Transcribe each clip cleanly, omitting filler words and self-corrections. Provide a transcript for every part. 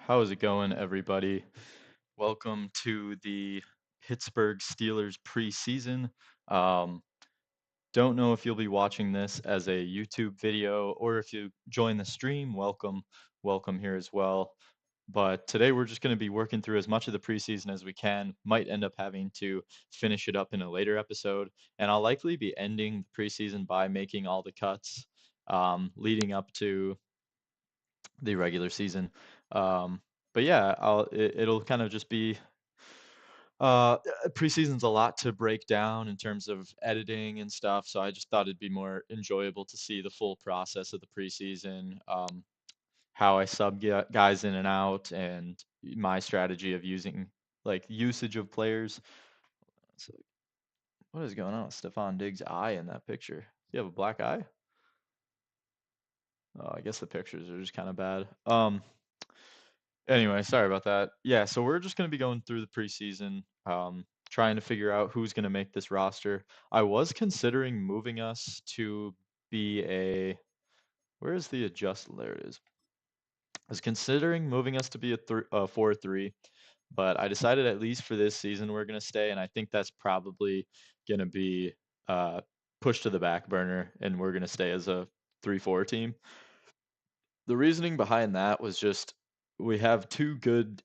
How is it going, everybody? Welcome to the Pittsburgh Steelers preseason. Um, don't know if you'll be watching this as a YouTube video or if you join the stream. Welcome here as well. But today we're just going to be working through as much of the preseason as we can. Might end up having to finish it up in a later episode, and I'll likely be ending the preseason by making all the cuts leading up to the regular season. Um, but yeah, it'll kind of just be preseason's a lot to break down in terms of editing and stuff. So I just thought it'd be more enjoyable to see the full process of the preseason, how I guys in and out, and my strategy of using like usage of players. So what is going on with Stephon Diggs' eye in that picture? Does he have a black eye? Oh, I guess the pictures are just kind of bad. Anyway, sorry about that. Yeah, so we're just going to be going through the preseason, trying to figure out who's going to make this roster. I was considering moving us to be a, where is the adjust? There it is. I was considering moving us to be a 4-3, but I decided at least for this season we're going to stay, and I think that's probably going to be uh, pushed to the back burner, and we're going to stay as a 3-4 team. The reasoning behind that was just we have two good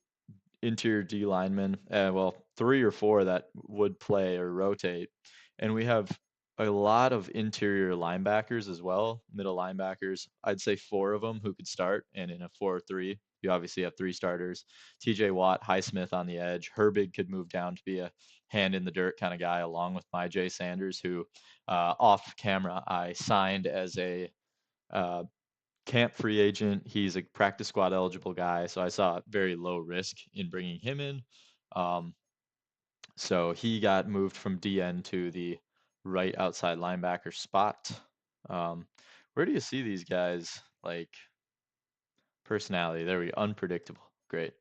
interior D linemen, well, three or four that would play or rotate. And we have a lot of interior linebackers as well, middle linebackers. I'd say four of them who could start. And in a 4-3, you obviously have three starters. TJ Watt, Highsmith on the edge. Herbig could move down to be a hand in the dirt kind of guy, along with my Jay Sanders, who off camera I signed as a uh, camp free agent. He's a practice squad eligible guy, so I saw very low risk in bringing him in. Um, so he got moved from DN to the right outside linebacker spot. Um, where do you see these guys like personality? There we go. Unpredictable. Great.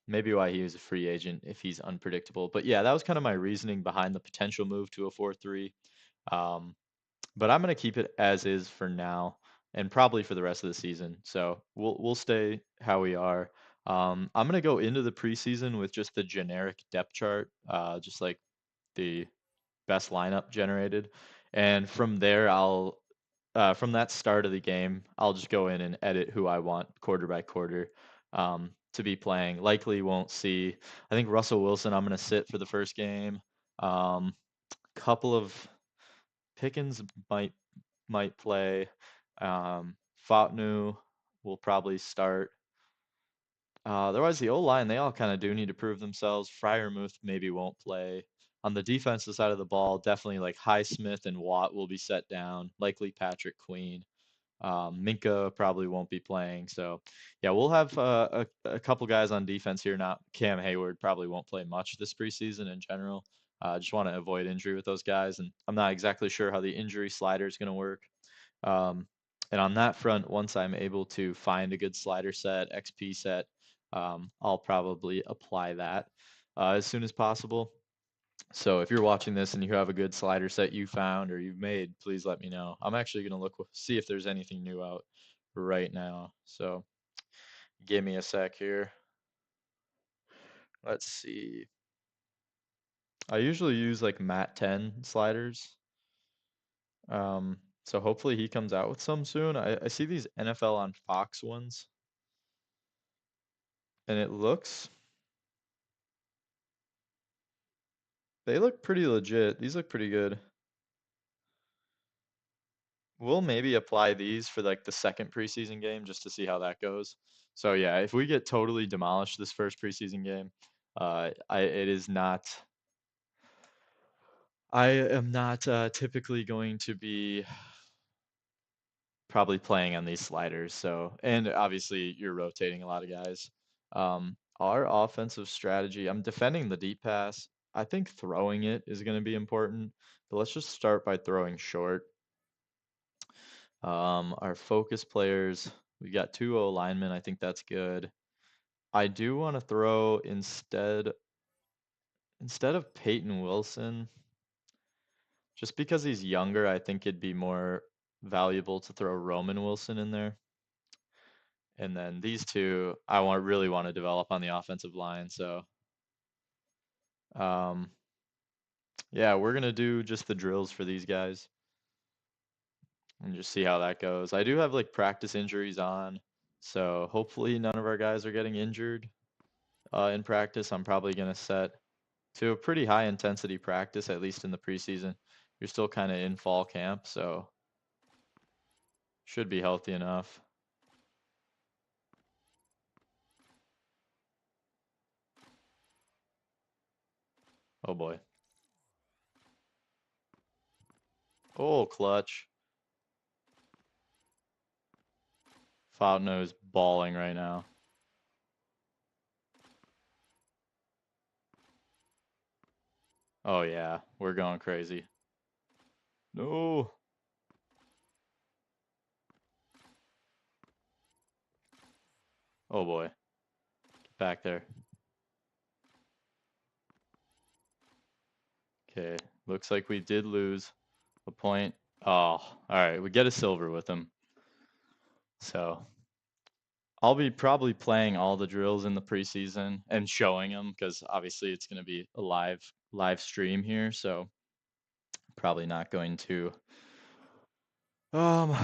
Maybe why he was a free agent if he's unpredictable. But yeah, that was kind of my reasoning behind the potential move to a 4-3. Um, but I'm gonna keep it as is for now, and probably for the rest of the season. So we'll stay how we are. I'm gonna go into the preseason with just the generic depth chart, just like the best lineup generated, and from there from that start of the game, I'll just go in and edit who I want quarter by quarter to be playing. Likely won't see. I think Russell Wilson I'm gonna sit for the first game. Couple of Pickens might play. Fatnu will probably start. Otherwise, the O line, they all kind of do need to prove themselves. Fryermuth maybe won't play. On the defensive side of the ball, definitely like Highsmith and Watt will be set down. Likely Patrick Queen. Minka probably won't be playing. So, yeah, we'll have a couple guys on defense here. Not Cam Hayward probably won't play much this preseason in general. Just want to avoid injury with those guys, and I'm not exactly sure how the injury slider is going to work. Um, and on that front, once I'm able to find a good slider set, XP set, I'll probably apply that as soon as possible. So if you're watching this and you have a good slider set you found or you've made, please let me know. I'm actually going to see if there's anything new out right now. So give me a sec here. Let's see. I usually use like Mat 10 sliders. So hopefully he comes out with some soon. I see these NFL on Fox ones, and they look pretty legit. These look pretty good. We'll maybe apply these for like the second preseason game just to see how that goes. So yeah, if we get totally demolished this first preseason game, it is not. I am not typically going to be probably playing on these sliders. So, and obviously you're rotating a lot of guys. Our offensive strategy, I'm defending the deep pass. I think throwing it is going to be important, but let's just start by throwing short. Our focus players, we got two O linemen. I think that's good. I do want to throw instead of Peyton Wilson, just because he's younger, I think it'd be more valuable to throw Roman Wilson in there. And then these two, really want to develop on the offensive line. So, um, yeah, we're gonna do just the drills for these guys and just see how that goes. I do have like practice injuries on, so hopefully none of our guys are getting injured in practice. I'm probably gonna set to a pretty high intensity practice, at least in the preseason. You're still kind of in fall camp, so should be healthy enough. Oh boy. Oh, clutch. Fountain is balling right now. Oh yeah, we're going crazy. No. Oh boy. Get back there. Okay. Looks like we did lose a point. Oh, all right. We get a silver with him. So I'll be probably playing all the drills in the preseason and showing them because obviously it's going to be a live stream here. So probably not going to um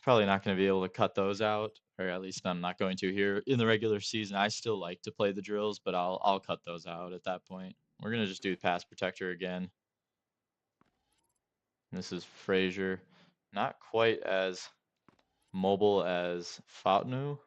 probably not going to be able to cut those out, or at least I'm not going to here in the regular season. I still like to play the drills, but I'll cut those out at that point. We're going to just do pass protector again. This is Frazier. Not quite as mobile as Fatnu.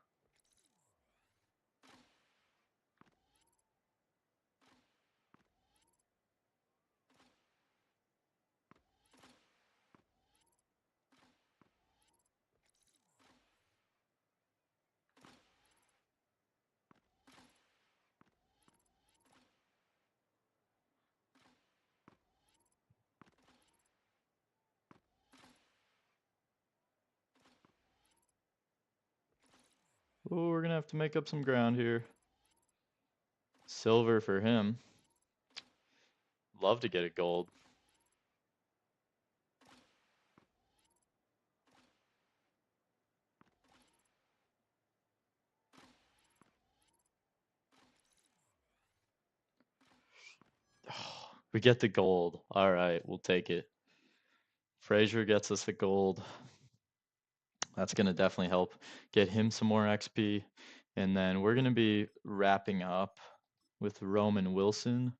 Oh, we're going to have to make up some ground here. Silver for him. Love to get a gold. We get the gold. All right, we'll take it. Frazier gets us the gold. That's going to definitely help get him some more XP. And then we're going to be wrapping up with Roman Wilson.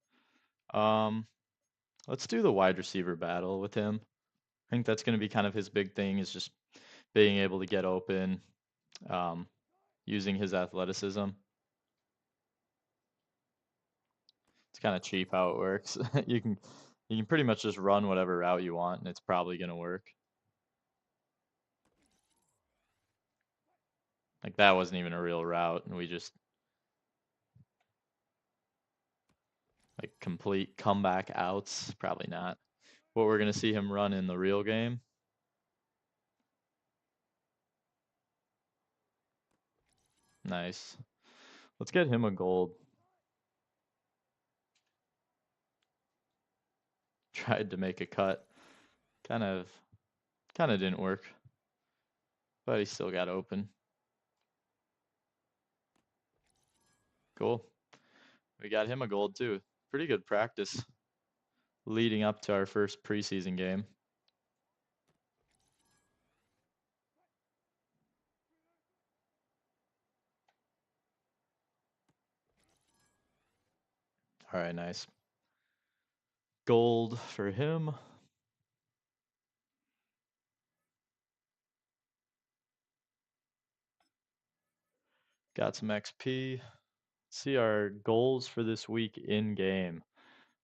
Um, let's do the wide receiver battle with him. I think that's going to be kind of his big thing is just being able to get open, um, using his athleticism. It's kind of cheap how it works. You can pretty much just run whatever route you want and it's probably going to work. Like that wasn't even a real route and we just like complete comeback outs, probably not what we're going to see him run in the real game. Nice. Let's get him a gold. Tried to make a cut. Kind of didn't work. But he still got open. Cool. We got him a gold too. Pretty good practice leading up to our first preseason game. All right, nice. Gold for him. Got some XP. See our goals for this week in game.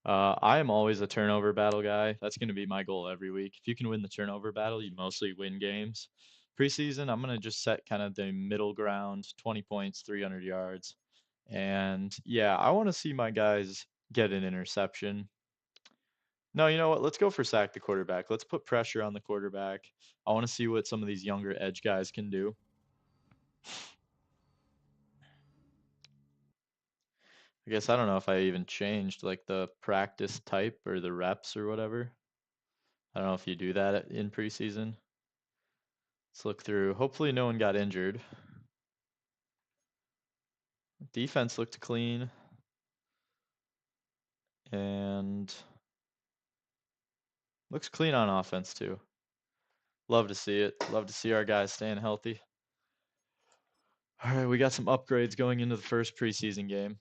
I am always a turnover battle guy. That's going to be my goal every week. If you can win the turnover battle, you mostly win games. Preseason, I'm going to just set kind of the middle ground, 20 points, 300 yards. And yeah, I want to see my guys get an interception. No, you know what? Let's go for sack the quarterback. Let's put pressure on the quarterback. I want to see what some of these younger edge guys can do. I guess I don't know if I even changed like the practice type or the reps or whatever. I don't know if you do that in preseason. Let's look through. Hopefully no one got injured. Defense looked clean, and looks clean on offense too. Love to see it. Love to see our guys staying healthy. All right, we got some upgrades going into the first preseason game.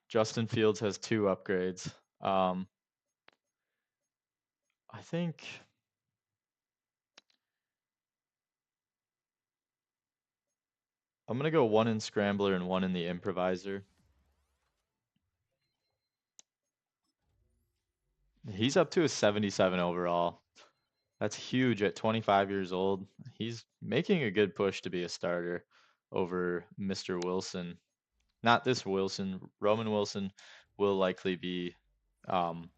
Justin Fields has 2 upgrades. I think I'm gonna go 1 in Scrambler and 1 in the Improviser. He's up to a 77 overall. That's huge at 25 years old. He's making a good push to be a starter over Mr. Wilson. Not this Wilson. Roman Wilson will um,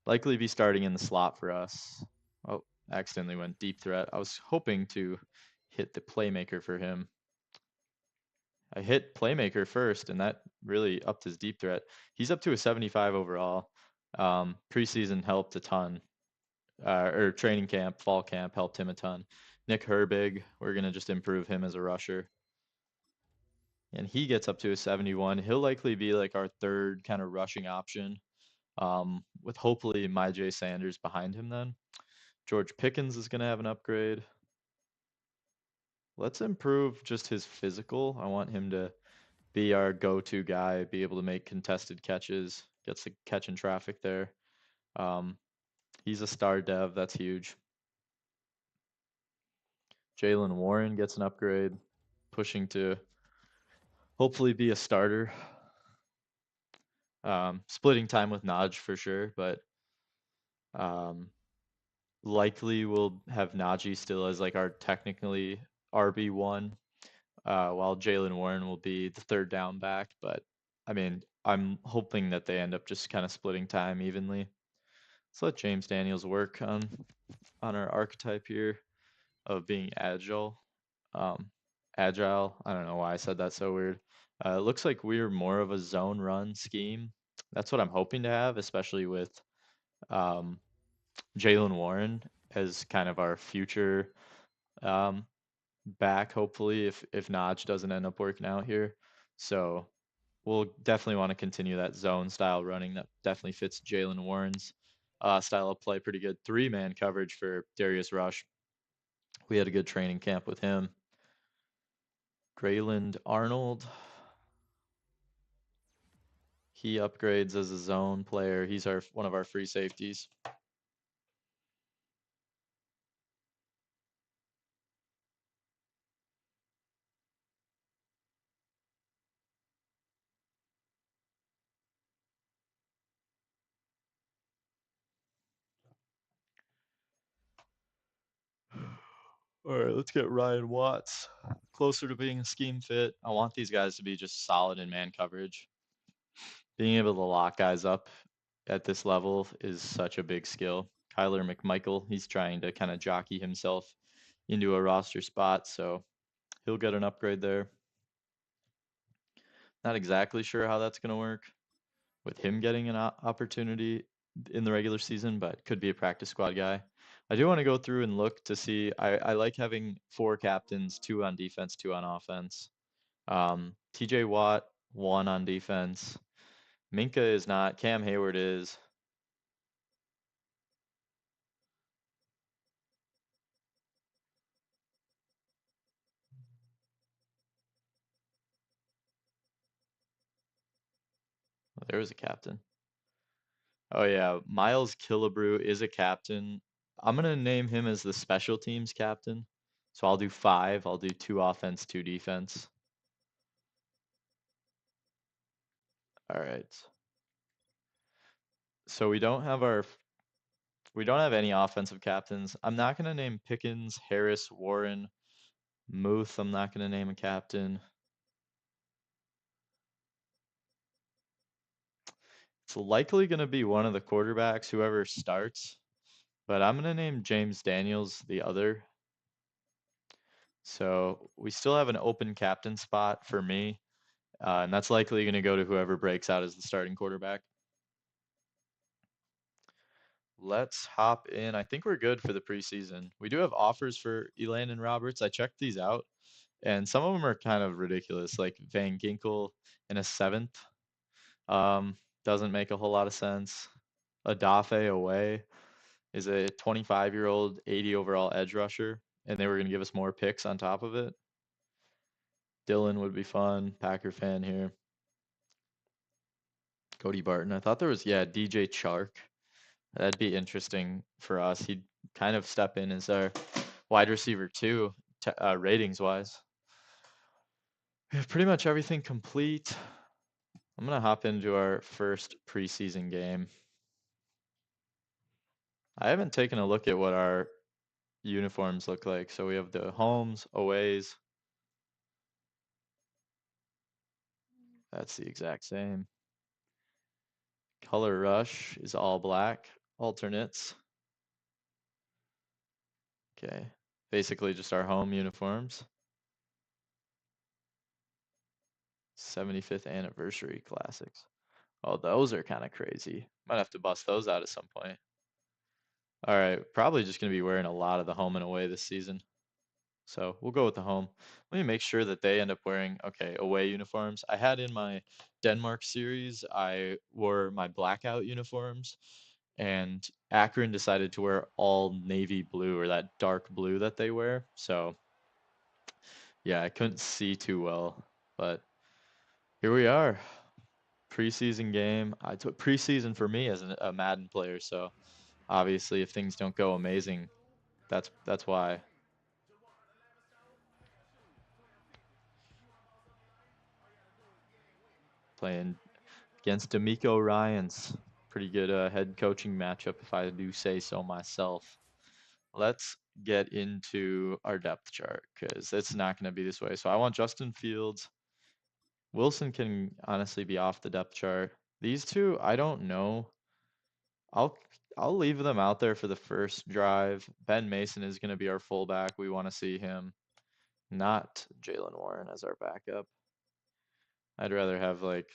likely be starting in the slot for us. Oh, accidentally went deep threat. I was hoping to hit the playmaker for him. I hit playmaker first, and that really upped his deep threat. He's up to a 75 overall. Preseason helped a ton, or training camp, fall camp helped him a ton. Nick Herbig, we're gonna just improve him as a rusher, and he gets up to a 71. He'll likely be like our third kind of rushing option, with hopefully J. Sanders behind him then. George Pickens is gonna have an upgrade. Let's improve just his physical. I want him to be our go-to guy, be able to make contested catches, gets the catch in traffic there. Um, he's a star dev, that's huge. Jalen Warren gets an upgrade, pushing to hopefully be a starter. Splitting time with Naj for sure, but um, likely we'll have Najee still as like our technically RB1, while Jalen Warren will be the third down back. But I mean, I'm hoping that they end up just kind of splitting time evenly. Let's let James Daniels work on our archetype here of being agile. Um, agile. I don't know why I said that so weird. It looks like we're more of a zone run scheme. That's what I'm hoping to have, especially with um, Jalen Warren as kind of our future um, back. Hopefully, if Naj doesn't end up working out here, so we'll definitely want to continue that zone style running. That definitely fits Jalen Warren's style of play pretty good. 3-man coverage for Darius Rush. We had a good training camp with him. Grayland Arnold. He upgrades as a zone player. He's our one of our free safeties. All right, let's get Ryan Watts closer to being a scheme fit. I want these guys to be just solid in man coverage. Being able to lock guys up at this level is such a big skill. Kyler McMichael, he's trying to kind of jockey himself into a roster spot, so he'll get an upgrade there. Not exactly sure how that's going to work with him getting an opportunity in the regular season, but could be a practice squad guy. I do want to go through and look to see. I like having 4 captains, 2 on defense, 2 on offense. TJ Watt, 1 on defense. Minka is not. Cam Hayward is. Oh, there was a captain. Oh yeah, Miles Killebrew is a captain. I'm gonna name him as the special teams captain. So I'll do 5. I'll do 2 offense, 2 defense. All right. So we don't have any offensive captains. I'm not gonna name Pickens, Harris, Warren, Muth. I'm not gonna name a captain. It's likely gonna be one of the quarterbacks, whoever starts. But I'm gonna name James Daniels the other. So we still have an open captain spot for me, and that's likely gonna go to whoever breaks out as the starting quarterback. Let's hop in. I think we're good for the preseason. We do have offers for Elandon Roberts. I checked these out, and some of them are kind of ridiculous, like Van Ginkel in a seventh. Um, doesn't make a whole lot of sense. Adafe away is a 25-year-old 80 overall edge rusher, and they were going to give us more picks on top of it. Dylan would be fun. Packer fan here. Cody Barton. I thought there was, yeah, DJ Chark. That'd be interesting for us. He'd kind of step in as our wide receiver too, ratings wise. We have pretty much everything complete. I'm gonna hop into our first preseason game. I haven't taken a look at what our uniforms look like. So we have the homes, aways. That's the exact same. Color rush is all black. Alternates. Okay. Basically just our home uniforms. 75th anniversary classics. Oh, those are kind of crazy. Might have to bust those out at some point. All right, probably just going to be wearing a lot of the home and away this season. So we'll go with the home. Let me make sure that they end up wearing, okay, away uniforms. I had in my Denmark series, I wore my blackout uniforms, and Akron decided to wear all navy blue or that dark blue that they wear. So yeah, I couldn't see too well, but here we are. Preseason game. I took preseason for me as a Madden player, so obviously if things don't go amazing, that's why. Playing against D'Amico Ryans. Pretty good head coaching matchup, if I do say so myself. Let's get into our depth chart because it's not going to be this way. So I want Justin Fields. Wilson can honestly be off the depth chart. These two, I don't know. I'll I'll leave them out there for the first drive. Ben Mason is going to be our fullback. We want to see him, not Jalen Warren as our backup. I'd rather have like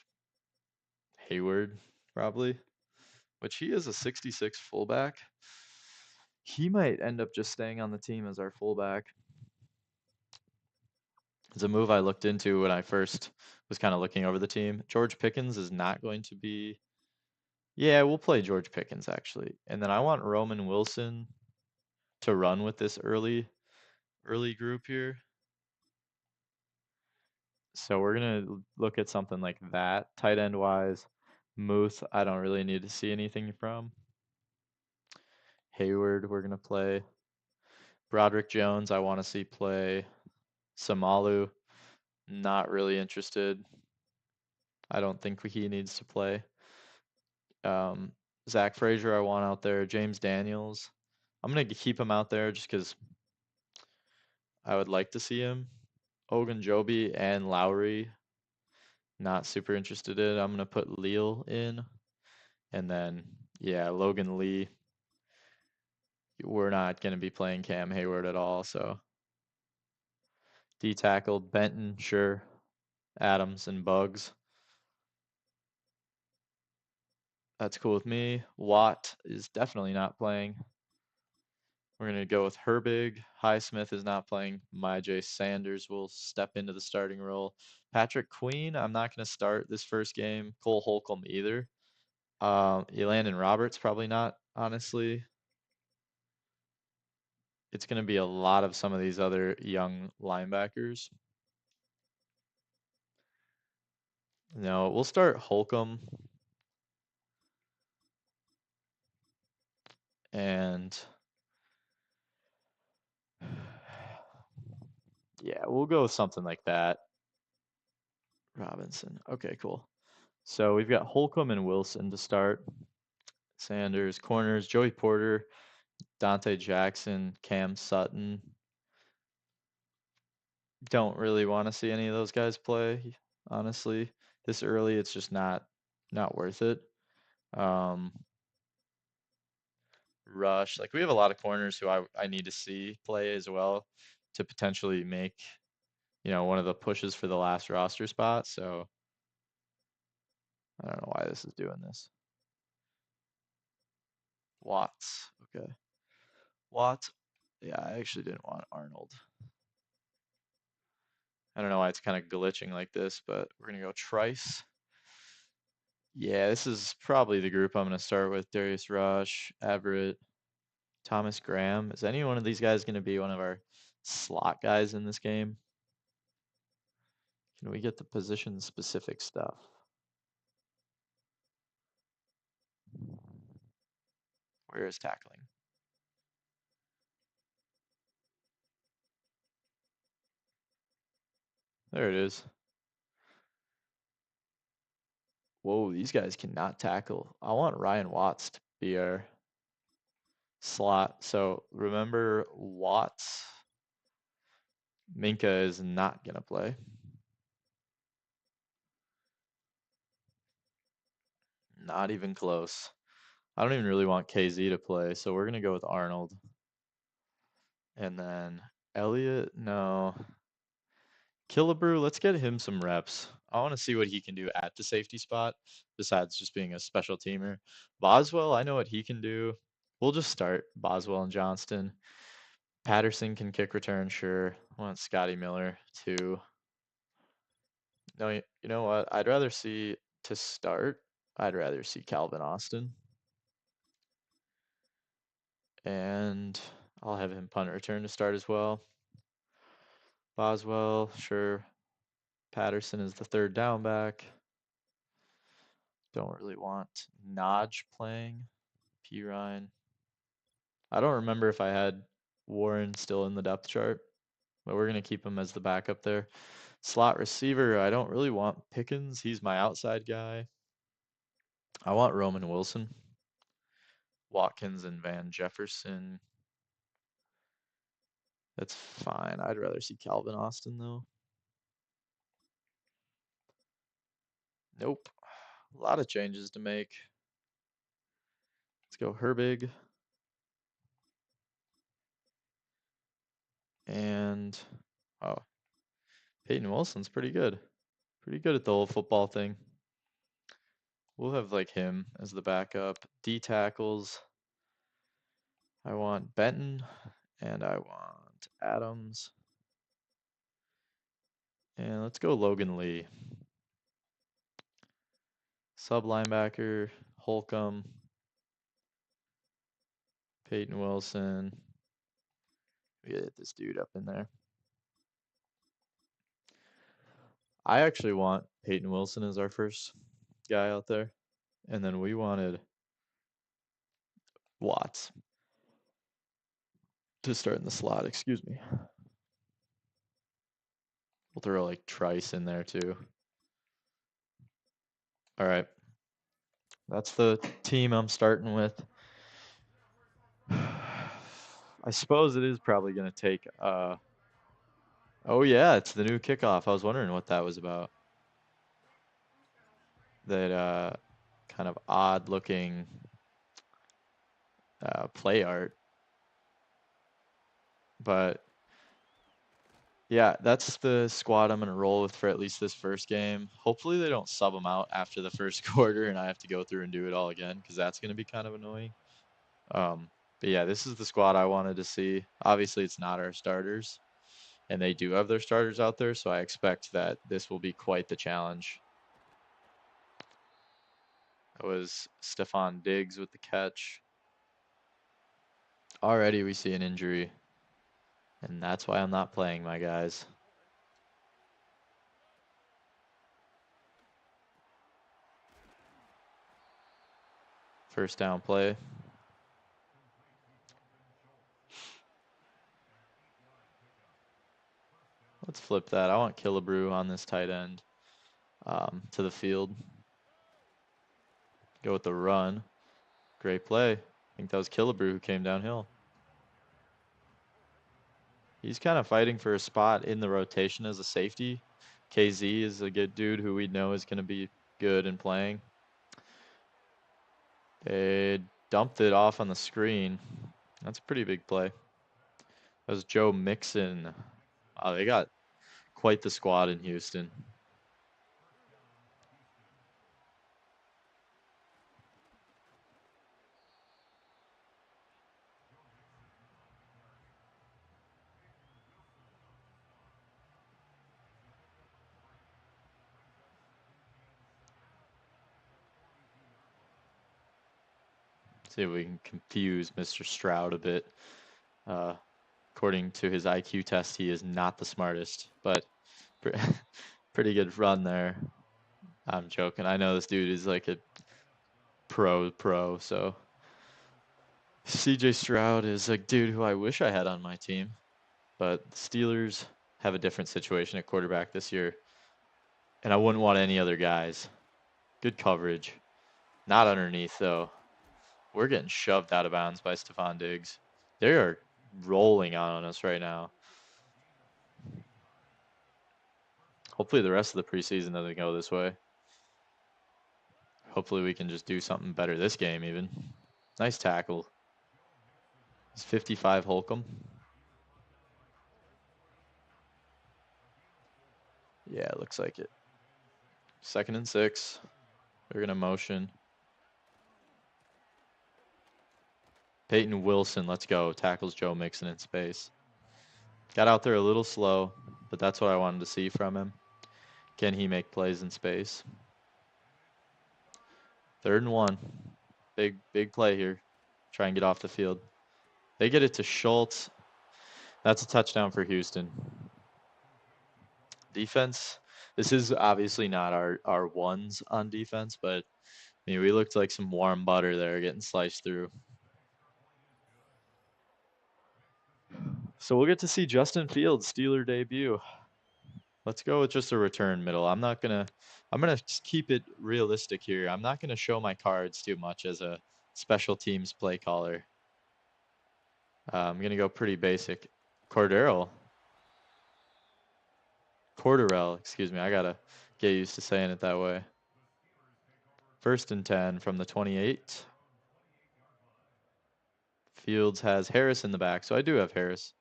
Hayward probably, which he is a 66 fullback. He might end up just staying on the team as our fullback. It's a move I looked into when I first was kind of looking over the team. George Pickens is not going to be. Yeah, we'll play George Pickens actually. And then I want Roman Wilson to run with this early group here. So we're going to look at something like that. Tight end wise, Muth, I don't really need to see anything from. Hayward, we're going to play. Broderick Jones, I want to see play. Samalu, not really interested. I don't think he needs to play. Um, Zach Frazier, I want out there. James Daniels, I'm going to keep him out there just because I would like to see him. Ogunjobi and Lowry, not super interested in. I'm going to put Leal in. And then, yeah, Logan Lee. We're not going to be playing Cam Hayward at all. So D tackle, Benton, sure. Adams and Bugs. That's cool with me. Watt is definitely not playing. We're going to go with Herbig. Highsmith is not playing. Myjay Sanders will step into the starting role. Patrick Queen, I'm not going to start this first game. Cole Holcomb either. Elandon Roberts, probably not, honestly. It's going to be a lot of some of these other young linebackers. No, we'll start Holcomb. And yeah, we'll go with something like that. Robinson. Okay, cool. So we've got Holcomb and Wilson to start. Sanders, corners, Joey Porter, Dante Jackson, Cam Sutton. Don't really want to see any of those guys play, honestly. This early, it's just not worth it. Um, Rush, like we have a lot of corners who I need to see play as well to potentially make, one of the pushes for the last roster spot. So I don't know why this is doing this. Watts. Okay. Watts. Yeah, I actually didn't want Arnold. I don't know why it's kind of glitching like this, but we're going to go Trice. Yeah, this is probably the group I'm going to start with. Darius Rush, Everett, Thomas Graham. Is any one of these guys going to be one of our slot guys in this game? Can we get the position specific stuff? Where is tackling? There it is. Whoa, these guys cannot tackle. I want Ryan Watts to be our slot. So remember Watts. Minka is not going to play. Not even close. I don't even really want KZ to play, so we're going to go with Arnold. And then Elliott, no. Killebrew, let's get him some reps. I want to see what he can do at the safety spot, besides just being a special teamer. Boswell, I know what he can do. We'll just start Boswell and Johnston. Patterson can kick return, sure. I want Scotty Miller, too. No, you know what? I'd rather see, to start, I'd rather see Calvin Austin. And I'll have him punt return to start as well. Boswell, sure. Patterson is the third down back. Don't really want Naj playing. P. Ryan. I don't remember if I had Warren still in the depth chart, but we're going to keep him as the backup there. Slot receiver, I don't really want Pickens. He's my outside guy. I want Roman Wilson. Watkins and Van Jefferson. That's fine. I'd rather see Calvin Austin, though. Nope. A lot of changes to make. Let's go Herbig. And, oh, Peyton Wilson's pretty good. Pretty good at the whole football thing. We'll have like him as the backup. D tackles. I want Benton and I want Adams. And let's go Logan Lee. Sub linebacker, Holcomb, Peyton Wilson. We get this dude up in there. I actually want Peyton Wilson as our first guy out there. And then we wanted Watts to start in the slot, excuse me. We'll throw like Trice in there too. All right. That's the team I'm starting with. I suppose it is probably going to take oh yeah, it's the new kickoff. I was wondering what that was about. That kind of odd looking play art. But yeah, that's the squad I'm going to roll with for at least this first game. Hopefully they don't sub them out after the first quarter and I have to go through and do it all again because that's going to be kind of annoying. But yeah, this is the squad I wanted to see. Obviously, it's not our starters, and they do have their starters out there, so I expect that this will be quite the challenge. That was Stephon Diggs with the catch. Already we see an injury, and that's why I'm not playing my guys. First down play. Let's flip that. I want Killebrew on this tight end to the field. Go with the run. Great play. I think that was Killebrew who came downhill. He's kind of fighting for a spot in the rotation as a safety. KZ is a good dude who we know is going to be good in playing. They dumped it off on the screen. That's a pretty big play. That was Joe Mixon. Wow, they got quite the squad in Houston. See if we can confuse Mr. Stroud a bit. According to his IQ test, he is not the smartest, but pretty good run there. I'm joking. I know this dude is like a pro, so CJ Stroud is a dude who I wish I had on my team, but the Steelers have a different situation at quarterback this year, and I wouldn't want any other guys. Good coverage. Not underneath, though. We're getting shoved out of bounds by Stephon Diggs. They are rolling on us right now. Hopefully the rest of the preseason doesn't go this way. Hopefully we can just do something better this game even. Nice tackle. It's 55 Holcomb. Yeah, it looks like it. 2nd and 6. They're going to motion. Peyton Wilson, let's go. Tackles Joe Mixon in space. Got out there a little slow, but that's what I wanted to see from him. Can he make plays in space? 3rd and 1. Big play here. Try and get off the field. They get it to Schultz. That's a touchdown for Houston. Defense. This is obviously not our ones on defense, but I mean, we looked like some warm butter there getting sliced through. So we'll get to see Justin Fields' Steeler debut. Let's go with just a return middle. I'm gonna keep it realistic here. I'm not gonna show my cards too much as a special teams play caller. I'm gonna go pretty basic. Corderell, excuse me. I gotta get used to saying it that way. 1st and 10 from the 28. Fields has Harris in the back, so I do have Harris.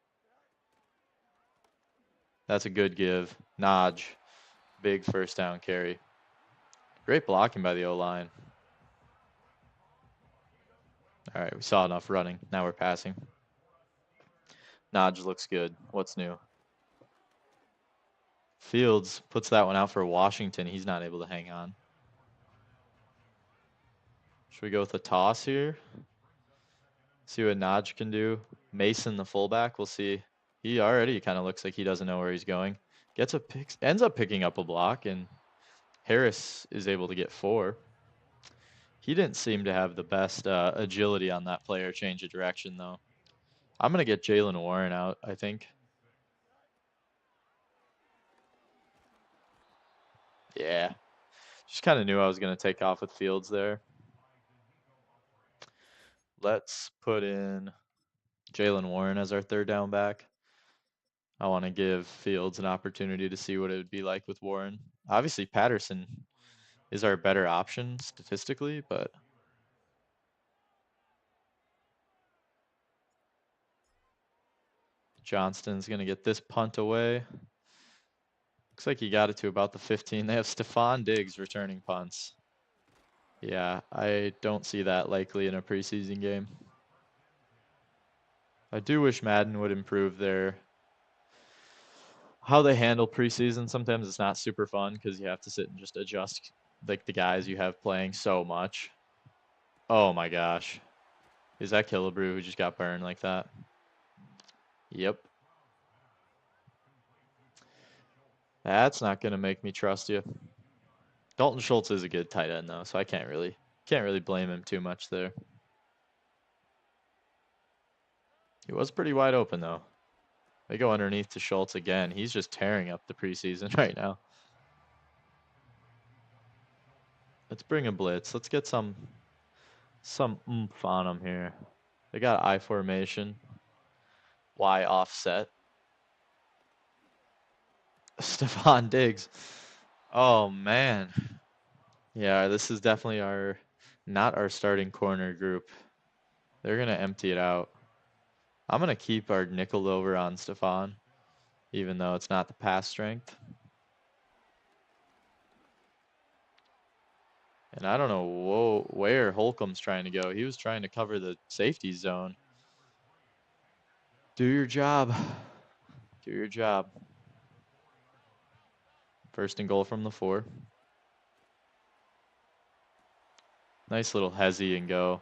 That's a good give. Naj, big 1st down carry. Great blocking by the O-line. All right, we saw enough running. Now we're passing. Naj looks good. What's new? Fields puts that one out for Washington. He's not able to hang on. Should we go with a toss here? See what Naj can do. Mason, the fullback, we'll see. He already kind of looks like he doesn't know where he's going. Gets a pick, ends up picking up a block, and Harris is able to get 4. He didn't seem to have the best agility on that play or change of direction, though. I'm going to get Jalen Warren out, I think. Yeah. Just kind of knew I was going to take off with Fields there. Let's put in Jalen Warren as our 3rd down back. I want to give Fields an opportunity to see what it would be like with Warren. Obviously, Patterson is our better option statistically, but Johnston's going to get this punt away. Looks like he got it to about the 15. They have Stephon Diggs returning punts. Yeah, I don't see that likely in a preseason game. I do wish Madden would improve how they handle preseason. Sometimes it's not super fun because you have to sit and just adjust like the guys you have playing so much. Oh my gosh. Is that Killebrew who just got burned like that? Yep. That's not going to make me trust you. Dalton Schultz is a good tight end though, so I can't really blame him too much there. He was pretty wide open though. They go underneath to Schultz again. He's just tearing up the preseason right now. Let's bring a blitz. Let's get some oomph on him here. They got I formation. Y offset. Stephon Diggs. Oh man. Yeah, this is definitely not our starting corner group. They're gonna empty it out. I'm gonna keep our nickel over on Stephon, even though it's not the pass strength. And I don't know where Holcomb's trying to go. He was trying to cover the safety zone. Do your job. Do your job. 1st and goal from the 4. Nice little hezzy and go.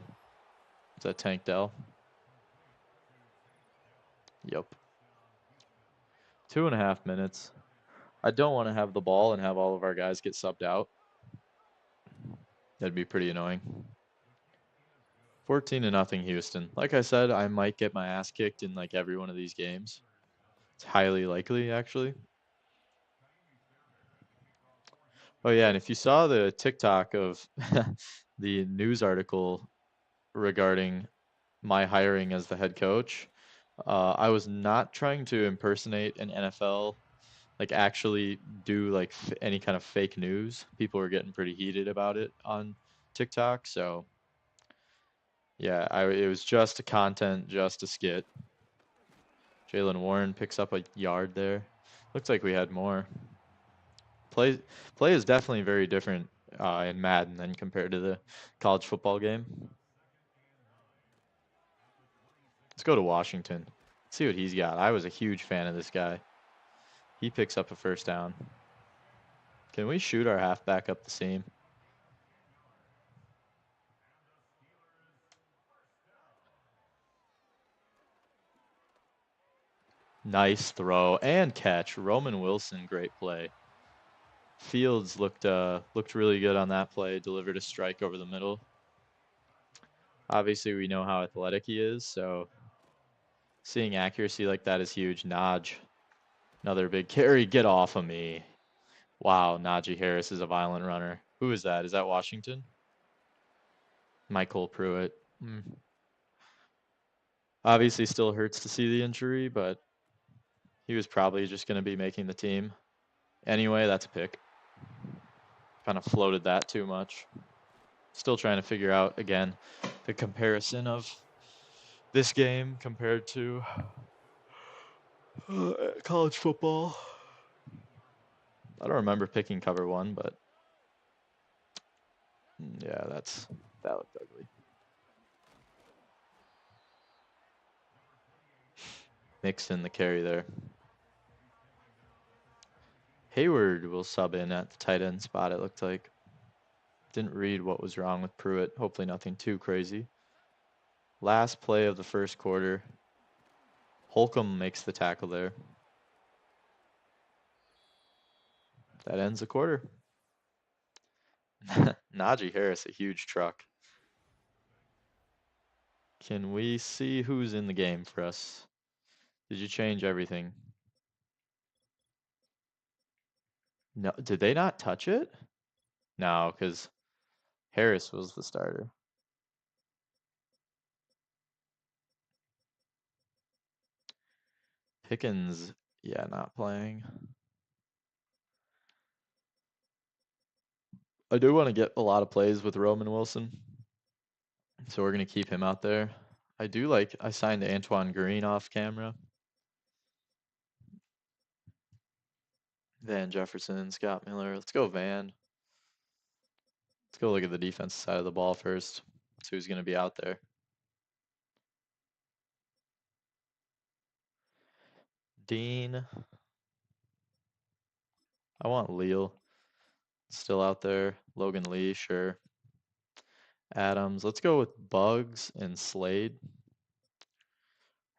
Is that Tank Dell? Yep. 2.5 minutes. I don't want to have the ball and have all of our guys get subbed out. That'd be pretty annoying. 14-0 Houston. Like I said, I might get my ass kicked in like every one of these games. It's highly likely, actually. Oh yeah, and if you saw the TikTok of the news article regarding my hiring as the head coach, I was not trying to impersonate an NFL, like actually do like any kind of fake news. People were getting pretty heated about it on TikTok, so yeah, it was just a content, just a skit. Jalen Warren picks up a yard there. Looks like we had more. Play play is definitely very different in Madden than compared to the college football game. Let's go to Washington. See what he's got. I was a huge fan of this guy. He picks up a first down. Can we shoot our halfback up the seam? Nice throw and catch. Roman Wilson, great play. Fields looked really good on that play. Delivered a strike over the middle. Obviously, we know how athletic he is, so seeing accuracy like that is huge. Naj, another big carry. Get off of me. Wow, Najee Harris is a violent runner. Who is that? Is that Washington? Michael Pruitt. Obviously, still hurts to see the injury, but he was probably just going to be making the team. Anyway, that's a pick. Kind of floated that too much. Still trying to figure out, again, the comparison of this game compared to college football. I don't remember picking cover one, but yeah, that looked ugly. Mixon the carry there. Hayward will sub in at the tight end spot, it looked like. Didn't read what was wrong with Pruitt. Hopefully nothing too crazy. Last play of the first quarter. Holcomb makes the tackle there. That ends the quarter. Najee Harris, a huge truck. Can we see who's in the game for us? Did you change everything? No, did they not touch it? No, because Harris was the starter. Pickens, yeah, not playing. I do want to get a lot of plays with Roman Wilson, so we're going to keep him out there. I signed Antoine Green off camera. Van Jefferson, Scott Miller. Let's go Van. Let's go look at the defense side of the ball first. See who's going to be out there. Dean. I want Leal still out there. Logan Lee, sure. Adams. Let's go with Bugs and Slade.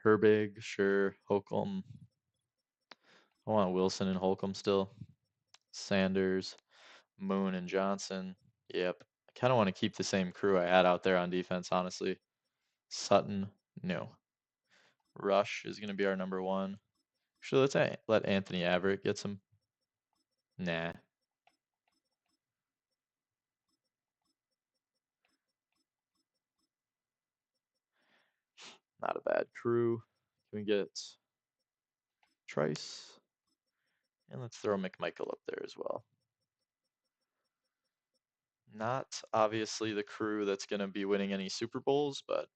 Herbig, sure. Holcomb. I want Wilson and Holcomb still. Sanders, Moon, and Johnson. Yep. I kind of want to keep the same crew I had out there on defense, honestly. Sutton, no. Rush is going to be our number one. Actually, let Anthony Averett get some. Nah. Not a bad crew. Can we get Trice? And let's throw McMichael up there as well. Not obviously the crew that's going to be winning any Super Bowls, but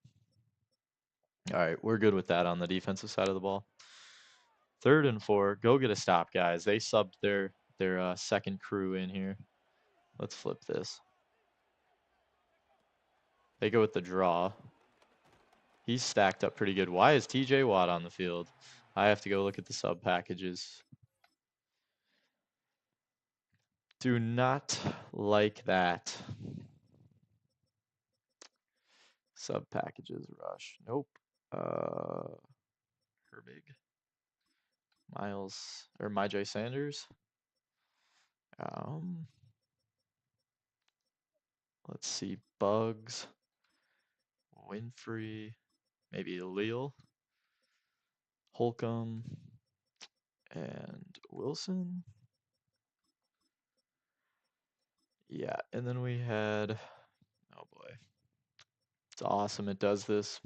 all right, we're good with that on the defensive side of the ball. 3rd and 4. Go get a stop, guys. They subbed their second crew in here. Let's flip this. They go with the draw. He's stacked up pretty good. Why is TJ Watt on the field? I have to go look at the sub packages. Do not like that. Sub packages rush. Nope. Herbig. Miles or Myjai Sanders. Um, let's see. Bugs. Winfrey. Maybe Leal. Holcomb. And Wilson. Yeah, and then we had, oh boy, it's awesome. It does this.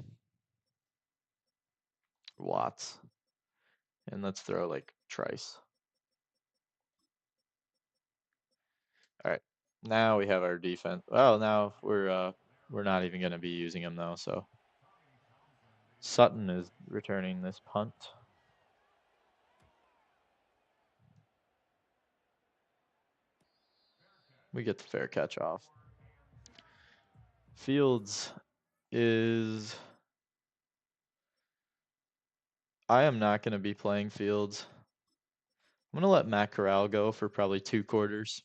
Watts. And let's throw like Trice. All right. Now we have our defense. Well, now we're not even going to be using him though, so Sutton is returning this punt. We get the fair catch off. Fields is, I am not going to be playing Fields. I'm going to let Matt Corral go for probably 2 quarters.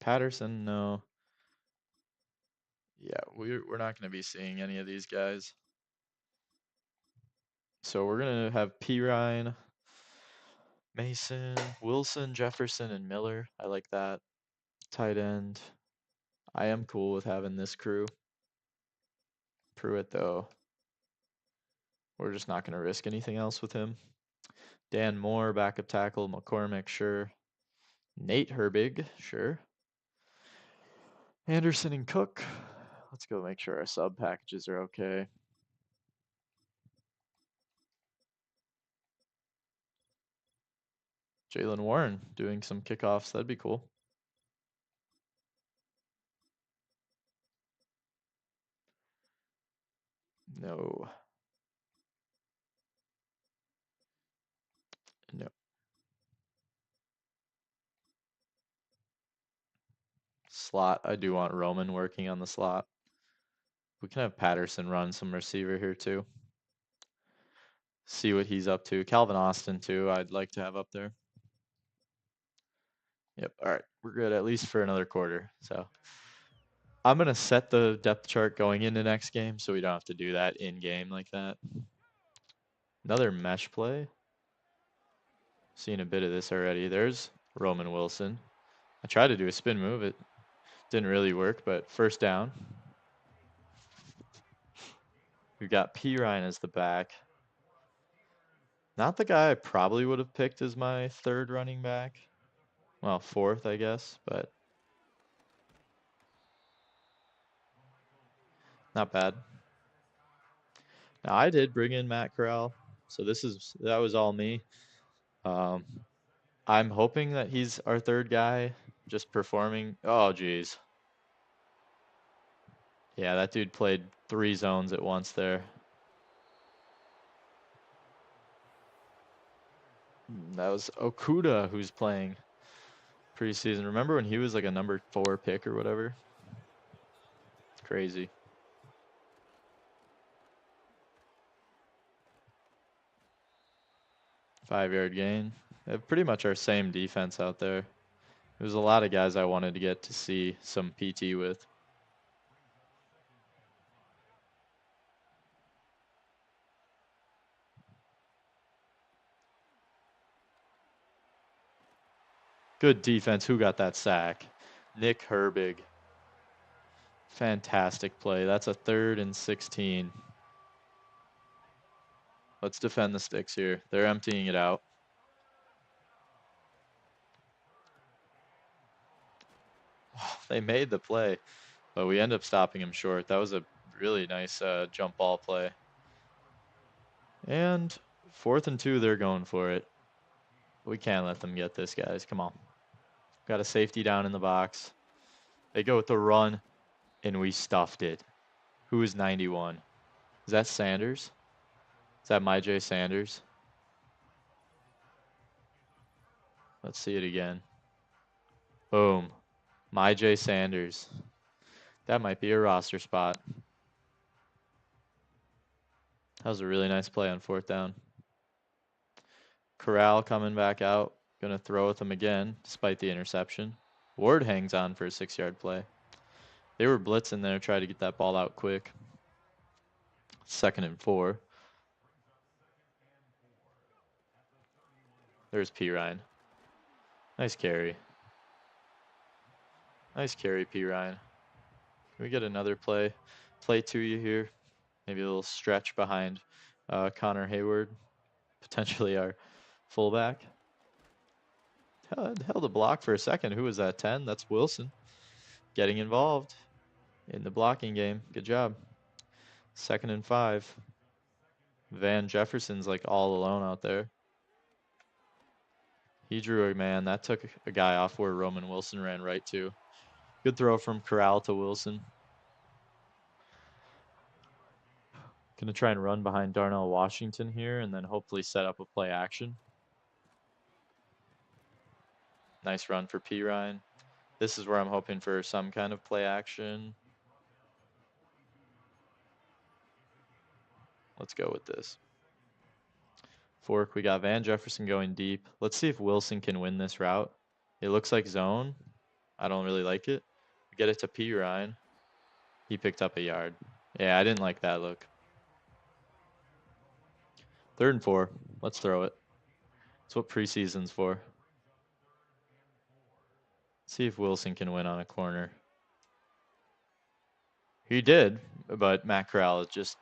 Patterson, no. Yeah, we're not going to be seeing any of these guys. So we're going to have Pirine, Mason, Wilson, Jefferson, and Miller. I like that. Tight end. I am cool with having this crew. Pruitt, though, we're just not going to risk anything else with him. Dan Moore, backup tackle. McCormick, sure. Nate Herbig, sure. Anderson and Cook. Let's go make sure our sub packages are okay. Jalen Warren doing some kickoffs. That'd be cool. No. No. Slot. I do want Roman working on the slot. We can have Patterson run some receiver here too. See what he's up to. Calvin Austin too, I'd like to have up there. Yep. All right. We're good at least for another quarter. So I'm going to set the depth chart going into next game so we don't have to do that in game like that. Another mesh play. Seen a bit of this already. There's Roman Wilson. I tried to do a spin move. It didn't really work, but first down. We've got Pirine as the back. Not the guy I probably would have picked as my 3rd running back. Well, 4th, I guess, but not bad. Now, I did bring in Matt Corral, so that was all me. I'm hoping that he's our 3rd guy, just performing. Oh, geez. Yeah, that dude played 3 zones at once there. That was Okuda who's playing preseason. Remember when he was like a number 4 pick or whatever? It's crazy. Five-yard gain. They have pretty much our same defense out there. There's a lot of guys I wanted to get to see some PT with. Good defense. Who got that sack? Nick Herbig. Fantastic play. That's a 3rd and 16. Let's defend the sticks here. They're emptying it out. They made the play, but we end up stopping him short. That was a really nice jump ball play. And 4th and 2, they're going for it. We can't let them get this, guys. Come on. Got a safety down in the box. They go with the run, and we stuffed it. Who is 91? Is that Sanders? Is that Myjai Sanders? Let's see it again. Boom. Myjai Sanders. That might be a roster spot. That was a really nice play on 4th down. Corral coming back out. Going to throw with him again, despite the interception. Ward hangs on for a 6-yard play. They were blitzing there, try to get that ball out quick. 2nd and 4. There's P. Ryan. Nice carry. Nice carry, P. Ryan. Can we get another play to you here? Maybe a little stretch behind Connor Hayward, potentially our fullback. Held a block for a second. Who was that? 10? That's Wilson. Getting involved in the blocking game. Good job. 2nd and 5. Van Jefferson's like all alone out there. He drew a man. That took a guy off where Roman Wilson ran right to. Good throw from Corral to Wilson. Gonna try and run behind Darnell Washington here and then hopefully set up a play action. Nice run for P. Ryan. This is where I'm hoping for some kind of play action. Let's go with this. Fork, we got Van Jefferson going deep. Let's see if Wilson can win this route. It looks like zone. I don't really like it. Get it to P. Ryan. He picked up a yard. Yeah, I didn't like that look. 3rd and 4. Let's throw it. That's what preseason's for. See if Wilson can win on a corner. He did, but Matt Corral is just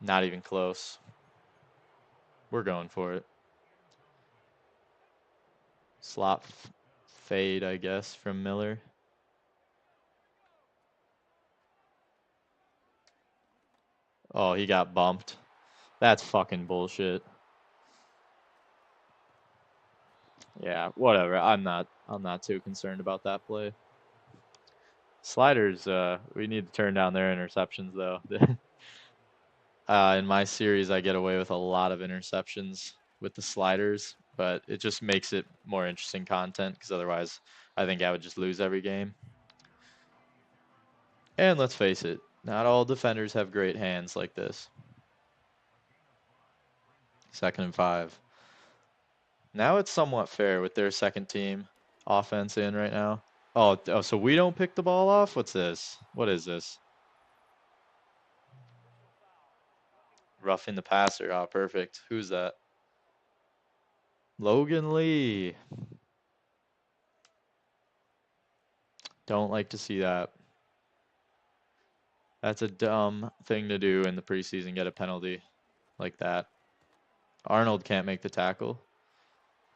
not even close. We're going for it. Slot fade, I guess, from Miller. Oh, he got bumped. That's fucking bullshit. Yeah, whatever. I'm not too concerned about that play. Sliders, we need to turn down their interceptions though. In my series, I get away with a lot of interceptions with the sliders, but it just makes it more interesting content because otherwise I think I would just lose every game. And let's face it, not all defenders have great hands like this. 2nd and 5. Now it's somewhat fair with their second team offense in right now. Oh, so we don't pick the ball off? What's this? What is this? Roughing the passer. Oh, perfect. Who's that? Logan Lee. Don't like to see that. That's a dumb thing to do in the preseason, get a penalty like that. Arnold can't make the tackle.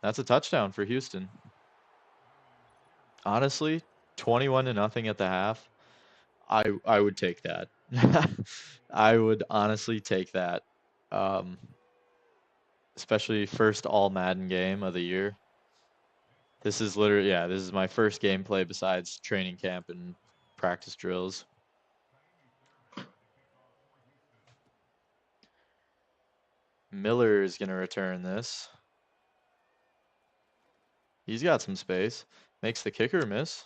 That's a touchdown for Houston. Honestly, 21-0 at the half. I would take that. I would honestly take that. Especially first all Madden game of the year. This is literally, yeah, this is my first gameplay besides training camp and practice drills. Miller is going to return this. He's got some space. Makes the kicker miss.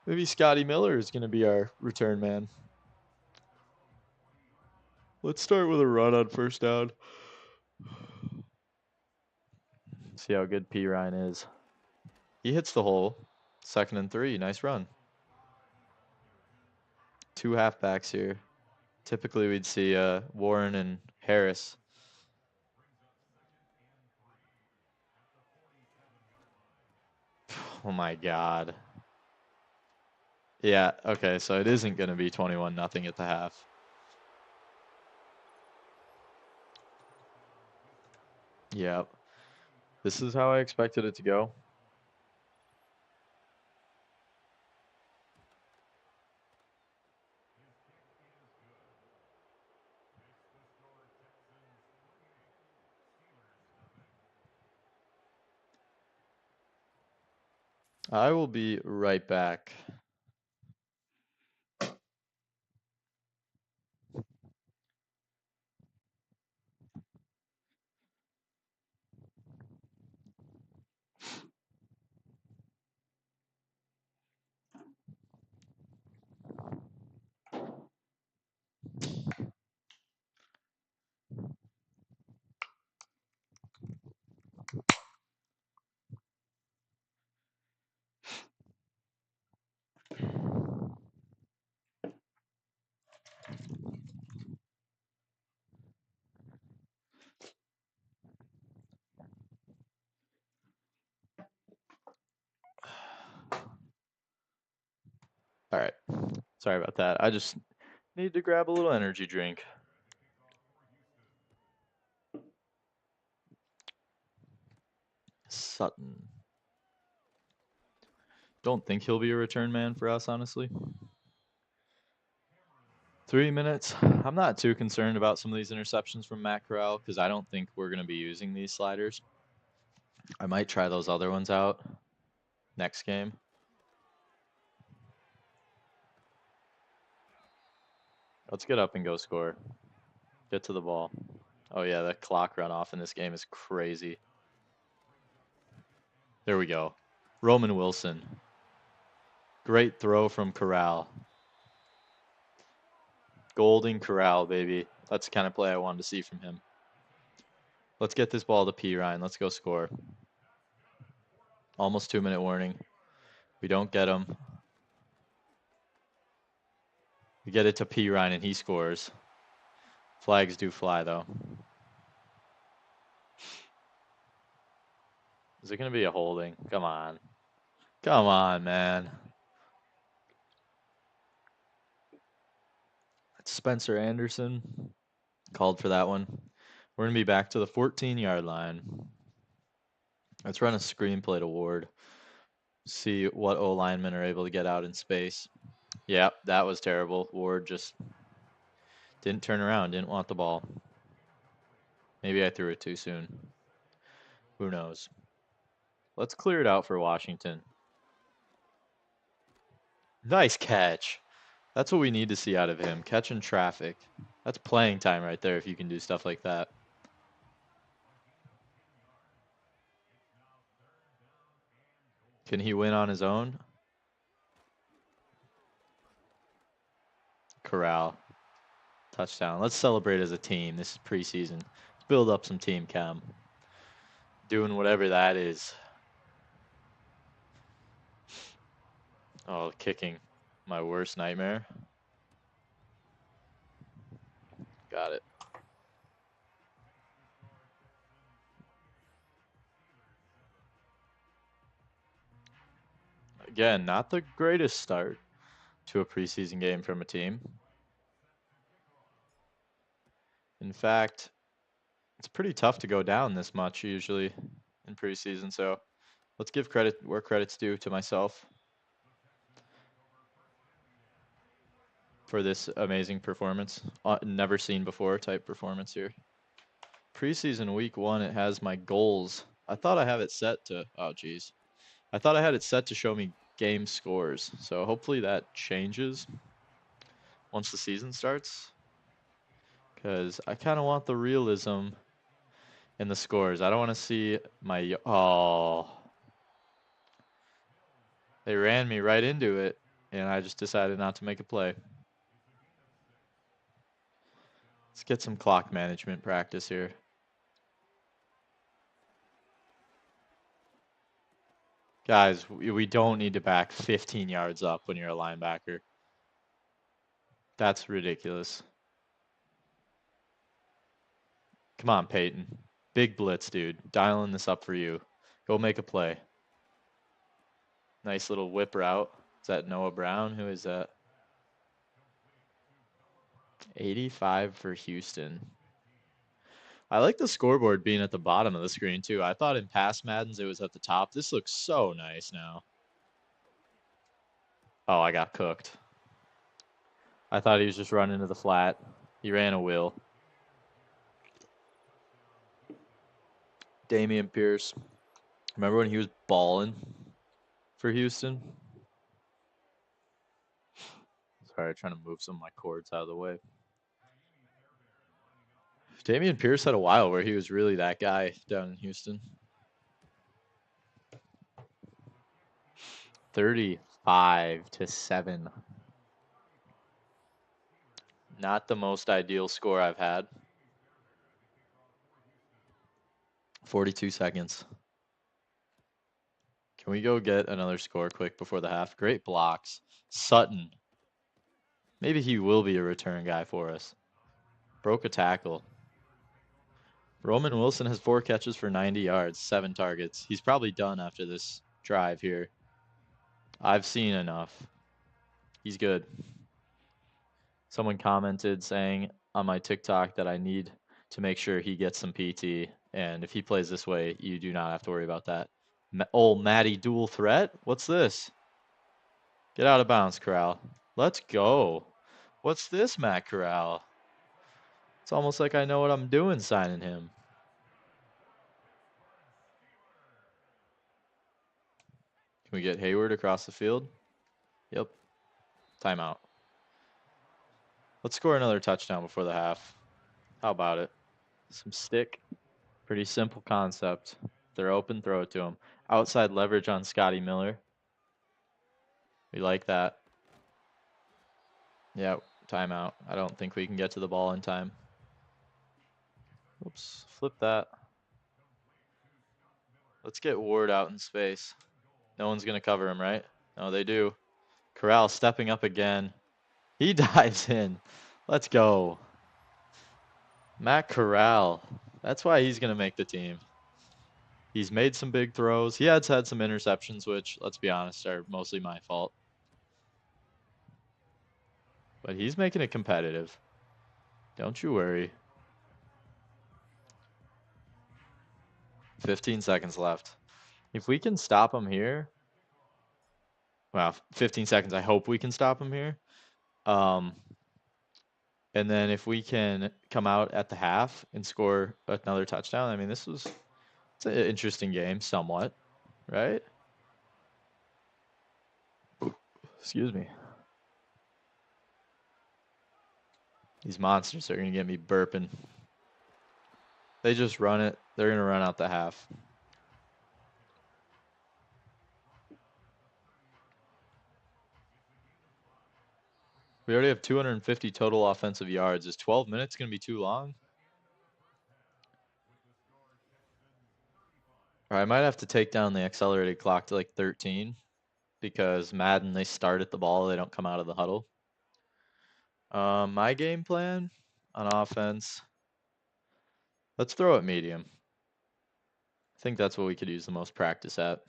Maybe Scotty Miller is going to be our return man. Let's start with a run on 1st down. See how good P. Ryan is. He hits the hole. 2nd and 3. Nice run. 2 halfbacks here. Typically, we'd see Warren and Harris. Oh my God. Yeah, okay, so it isn't going to be 21-0 at the half. Yep. This is how I expected it to go. I will be right back. All right. Sorry about that. I just need to grab a little energy drink. Sutton. Don't think he'll be a return man for us, honestly. 3 minutes. I'm not too concerned about some of these interceptions from Matt Corral because I don't think we're going to be using these sliders. I might try those other ones out next game. Let's get up and go score. Get to the ball. Oh, yeah, the clock runoff in this game is crazy. There we go. Roman Wilson. Great throw from Corral. Golden Corral, baby. That's the kind of play I wanted to see from him. Let's get this ball to P. Ryan. Let's go score. Almost 2-minute warning. We don't get him. We get it to P. Ryan and he scores. Flags do fly, though. Is it going to be a holding? Come on. Come on, man. It's Spencer Anderson. Called for that one. We're going to be back to the 14-yard line. Let's run a screenplay to Ward. See what O linemen are able to get out in space. Yeah, that was terrible. Ward just didn't turn around, didn't want the ball. Maybe I threw it too soon. Who knows? Let's clear it out for Washington. Nice catch. That's what we need to see out of him. Catching traffic. That's playing time right there if you can do stuff like that. Can he win on his own? Corral. Touchdown. Let's celebrate as a team. This is preseason. Let's build up some team chem. Doing whatever that is. Oh, kicking. My worst nightmare. Got it. Again, not the greatest start to a preseason game from a team. In fact, it's pretty tough to go down this much usually in preseason, so let's give credit where credit's due to myself for this amazing performance. Never seen before type performance here. Preseason week 1, it has my goals. I thought I have it set to, oh geez. I thought I had it set to show me game scores. So hopefully that changes once the season starts. Because I kind of want the realism in the scores. I don't want to see my, oh. They ran me right into it, and I just decided not to make a play. Let's get some clock management practice here. Guys, we don't need to back 15 yards up when you're a linebacker. That's ridiculous. Come on, Peyton. Big blitz, dude. Dialing this up for you. Go make a play. Nice little whip route. Is that Noah Brown? Who is that? 85 for Houston. I like the scoreboard being at the bottom of the screen, too. I thought in past Maddens it was at the top. This looks so nice now. Oh, I got cooked. I thought he was just running to the flat. He ran a wheel. Damian Pierce. Remember when he was balling for Houston? Sorry, trying to move some of my cords out of the way. Damian Pierce had a while where he was really that guy down in Houston. 35-7. Not the most ideal score I've had. 42 seconds. Can we go get another score quick before the half? Great blocks. Sutton. Maybe he will be a return guy for us. Broke a tackle. Roman Wilson has 4 catches for 90 yards, 7 targets. He's probably done after this drive here. I've seen enough. He's good. Someone commented saying on my TikTok that I need to make sure he gets some PT, and if he plays this way, you do not have to worry about that. Old Matty dual threat? What's this? Get out of bounds, Corral. Let's go. What's this, Matt Corral? It's almost like I know what I'm doing signing him. Can we get Hayward across the field? Yep. Timeout. Let's score another touchdown before the half. How about it? Some stick. Pretty simple concept. If they're open, throw it to them. Outside leverage on Scotty Miller. We like that. Yeah, timeout. I don't think we can get to the ball in time. Oops, flip that. Let's get Ward out in space. No one's going to cover him, right? No, they do. Corral stepping up again. He dives in. Let's go. Matt Corral. That's why he's going to make the team. He's made some big throws. He has had some interceptions, which, let's be honest, are mostly my fault. But he's making it competitive. Don't you worry. 15 seconds left. If we can stop him here, well, 15 seconds, I hope we can stop him here. And then if we can come out at the half and score another touchdown, I mean, it's an interesting game somewhat, right? Excuse me. These monsters are going to get me burping. They just run it. They're going to run out the half. We already have 250 total offensive yards. Is 12 minutes going to be too long? Or I might have to take down the accelerated clock to like 13 because Madden, they start at the ball. They don't come out of the huddle. My game plan on offense, let's throw it medium. I think that's what we could use the most practice at.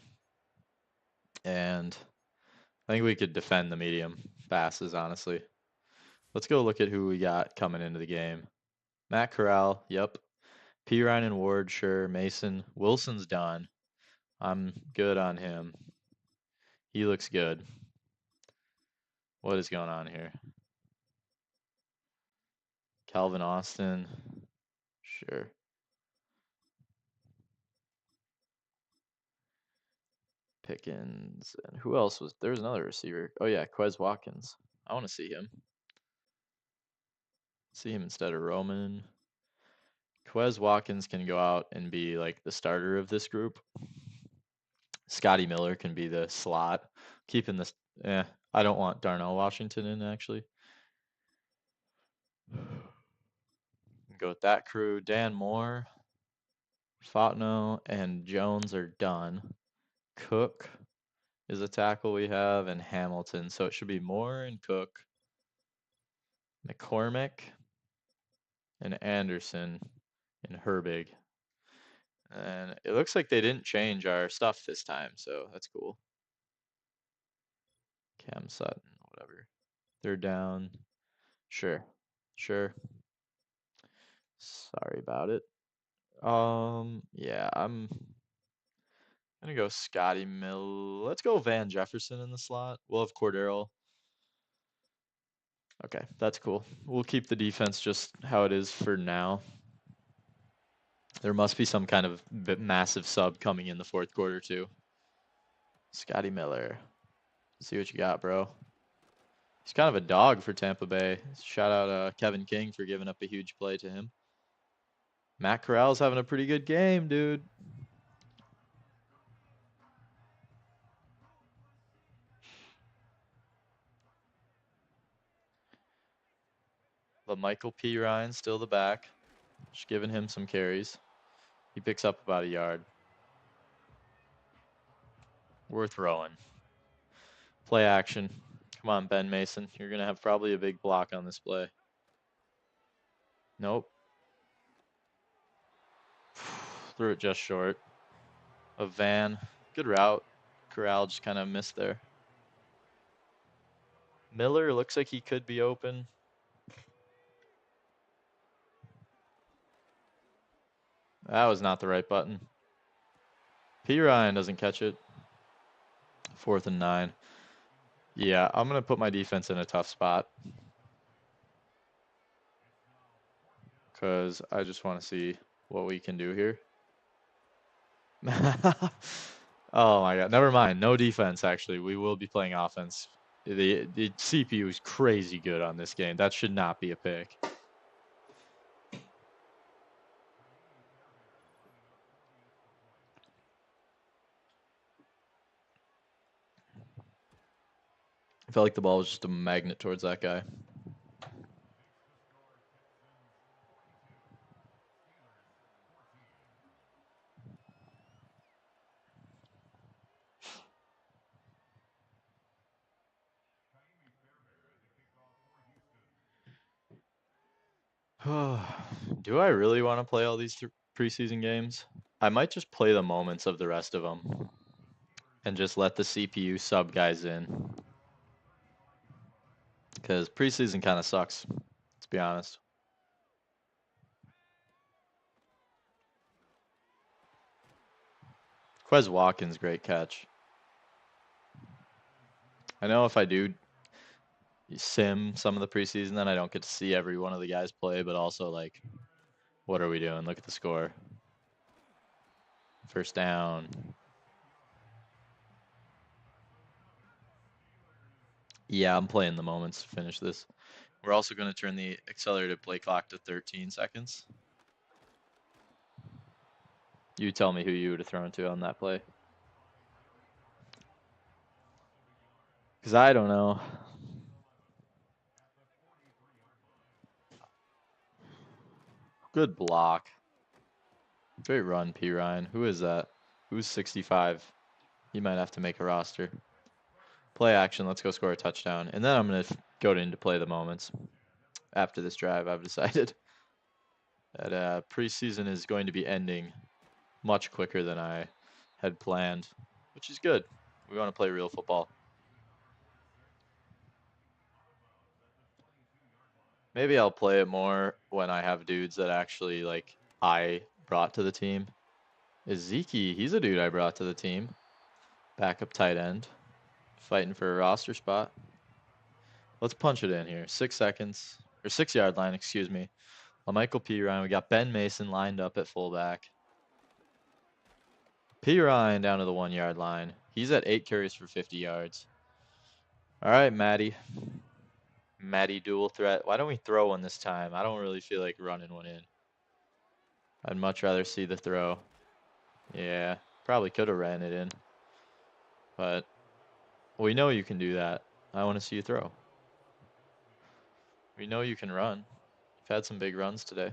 And I think we could defend the medium passes, honestly. Let's go look at who we got coming into the game. Matt Corral, yep. P. Ryan and Ward, sure. Mason. Wilson's done. I'm good on him. He looks good. What is going on here? Calvin Austin, sure. Pickens, and who else was there? Was another receiver. Oh yeah, Quez Watkins. I want to see him. See him instead of Roman. Quez Watkins can go out and be like the starter of this group. Scotty Miller can be the slot. Keeping this, I don't want Darnell Washington in actually. Go with that crew. Dan Moore, Fontenot, and Jones are done. Cook is a tackle we have, and Hamilton. So it should be Moore and Cook, McCormick, and Anderson, and Herbig. And it looks like they didn't change our stuff this time, so that's cool. Cam Sutton, whatever. They're down. Sure. Sure. Sorry about it. Yeah, I'm gonna go Scotty Mill. Let's go Van Jefferson in the slot. We'll have Cordero. Okay, that's cool. We'll keep the defense just how it is for now. There must be some kind of massive sub coming in the fourth quarter too. Scotty Miller. See what you got, bro. He's kind of a dog for Tampa Bay. Shout out Kevin King for giving up a huge play to him. Matt Corral's having a pretty good game, dude. But Michael P. Ryan still the back. Just giving him some carries. He picks up about a yard. We're throwing. Play action. Come on, Ben Mason. You're going to have probably a big block on this play. Nope. Threw it just short. A Van. Good route. Corral just kind of missed there. Miller looks like he could be open. That was not the right button. P. Ryan doesn't catch it. 4th and 9. Yeah, I'm going to put my defense in a tough spot. Because I just want to see what we can do here. Oh my god. Never mind. No defense, actually. We will be playing offense. The CPU is crazy good on this game. That should not be a pick. I felt like the ball was just a magnet towards that guy. Do I really want to play all these preseason games? I might just play the moments of the rest of them and just let the CPU sub guys in. Because preseason kind of sucks, let's be honest. Quez Watkins, great catch. I know if I do sim some of the preseason, then I don't get to see every one of the guys play, but also, like, what are we doing? Look at the score. First down. Yeah, I'm playing the moments to finish this. We're also going to turn the accelerated play clock to 13 seconds. You tell me who you would have thrown to on that play. Because I don't know. Good block. Great run, P. Ryan. Who is that? Who's 65? He might have to make a roster. Play action. Let's go score a touchdown. And then I'm going to go into play the moments. After this drive, I've decided that preseason is going to be ending much quicker than I had planned, which is good. We want to play real football. Maybe I'll play it more when I have dudes that actually, like, I brought to the team. Ezekiel, he's a dude I brought to the team. Backup tight end. Fighting for a roster spot. Let's punch it in here. 6 seconds. Or 6-yard line, excuse me. Michael P. Ryan. We got Ben Mason lined up at fullback. P. Ryan down to the 1-yard line. He's at 8 carries for 50 yards. All right, Maddie. Maddie dual threat. Why don't we throw one this time? I don't really feel like running one in. I'd much rather see the throw. Yeah, probably could have ran it in. But we know you can do that. I want to see you throw. We know you can run. You've had some big runs today.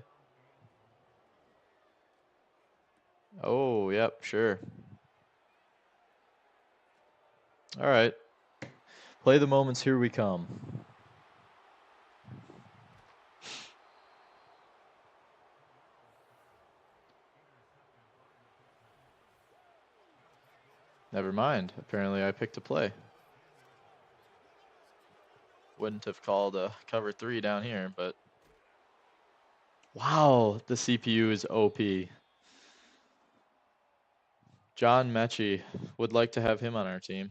Oh, yep, sure. All right. Play the moments, here we come. Never mind. Apparently I picked a play. Wouldn't have called a cover 3 down here, but wow, the CPU is OP. John Mechie, would like to have him on our team.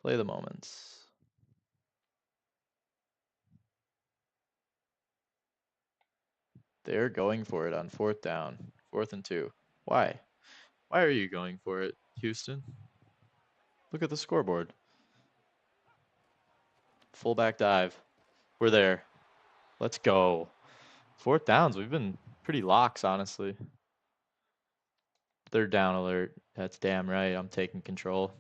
Play the moments. They're going for it on 4th down. 4th and 2. Why? Why are you going for it, Houston? Look at the scoreboard. Fullback dive. We're there. Let's go. 4th downs. We've been pretty locks, honestly. 3rd down alert. That's damn right. I'm taking control.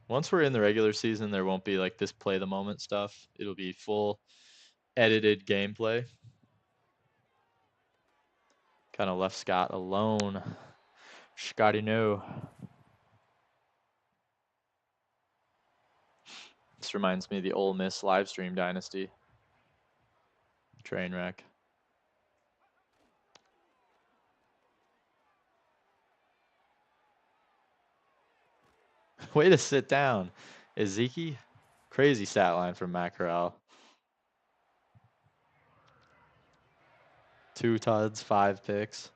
Once we're in the regular season, there won't be like this play the moment stuff. It'll be full edited gameplay. Kind of left Scott alone. Scotty, no. This reminds me of the Ole Miss live stream dynasty. Train wreck. Way to sit down. Ezeki, crazy stat line from Matt Corral. 2 tuds, 5 picks,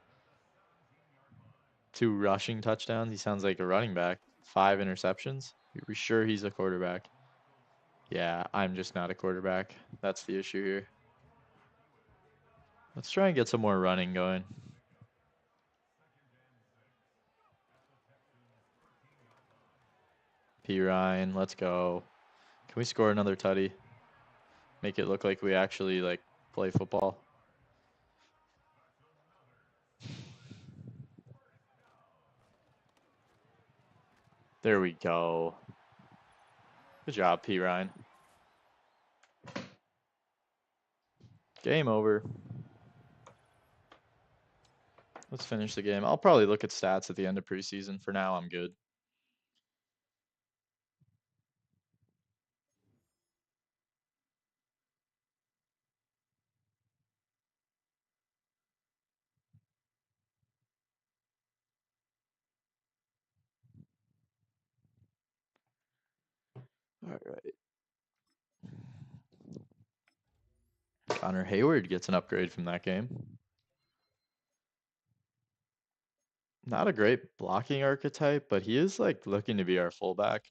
2 rushing touchdowns. He sounds like a running back. 5 interceptions. Are we sure he's a quarterback? Yeah, I'm just not a quarterback. That's the issue here. Let's try and get some more running going. P. Ryan, let's go. Can we score another tutty? Make it look like we actually like play football. There we go. Good job, P. Ryan. Game over. Let's finish the game. I'll probably look at stats at the end of preseason. For now, I'm good. All right. Connor Hayward gets an upgrade from that game. Not a great blocking archetype, but he is like looking to be our fullback.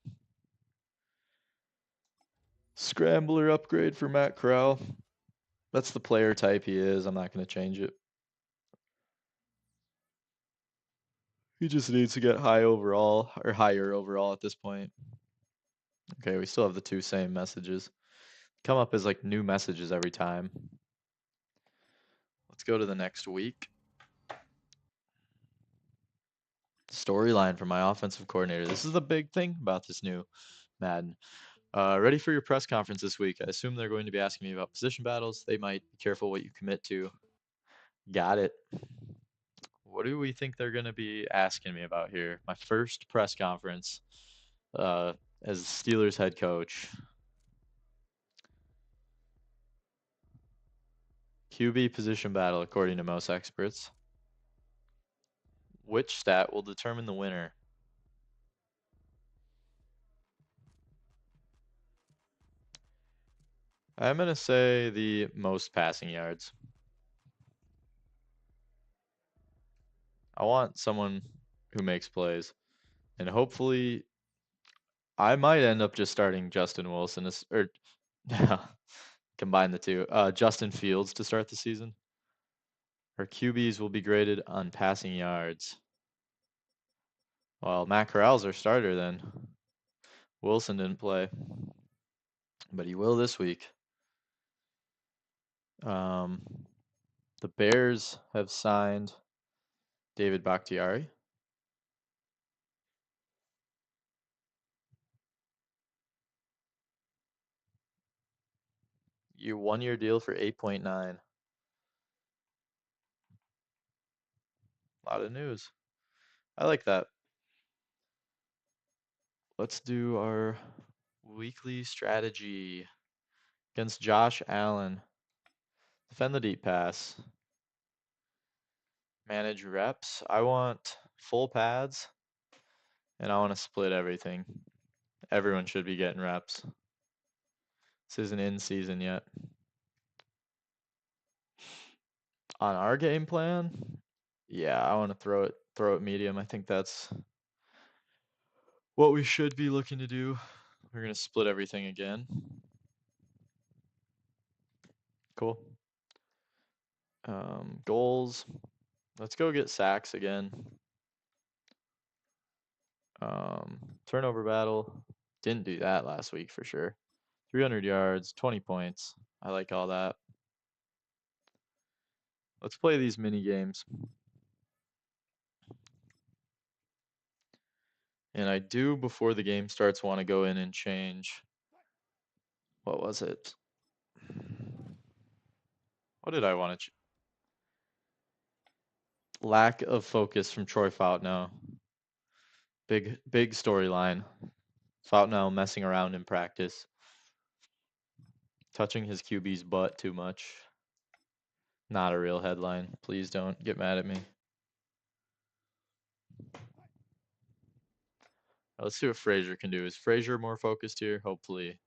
Scrambler upgrade for Matt Corral. That's the player type he is. I'm not going to change it. He just needs to get high overall or higher overall at this point. Okay, we still have the 2 same messages. Come up as like new messages every time. Let's go to the next week. Storyline for my offensive coordinator. This is the big thing about this new Madden. Ready for your press conference this week. I assume they're going to be asking me about position battles. They might be careful what you commit to. Got it. What do we think they're going to be asking me about here? My first press conference as Steelers head coach. QB position battle, according to most experts. Which stat will determine the winner? I'm going to say the most passing yards. I want someone who makes plays. And hopefully, I might end up just starting Justin Wilson, or combine the two. Justin Fields to start the season. Our QBs will be graded on passing yards. Well, Matt Corral's our starter then. Wilson didn't play, but he will this week. The Bears have signed David Bakhtiari. You 1-year deal for 8.9. A lot of news. I like that. Let's do our weekly strategy against Josh Allen. Defend the deep pass. Manage reps. I want full pads, and I want to split everything. Everyone should be getting reps. This isn't in season yet. On our game plan, yeah, I want to throw it medium. I think that's what we should be looking to do. We're going to split everything again. Cool. Goals. Let's go get sacks again. Turnover battle. Didn't do that last week for sure. 300 yards, 20 points. I like all that. Let's play these mini games. And I do, before the game starts, want to go in and change. What was it? What did I want to? Lack of focus from Troy Foutnow. Big storyline. Foutnow messing around in practice. Touching his QB's butt too much. Not a real headline. Please don't get mad at me. Let's see what Frazier can do. Is Frazier more focused here? Hopefully.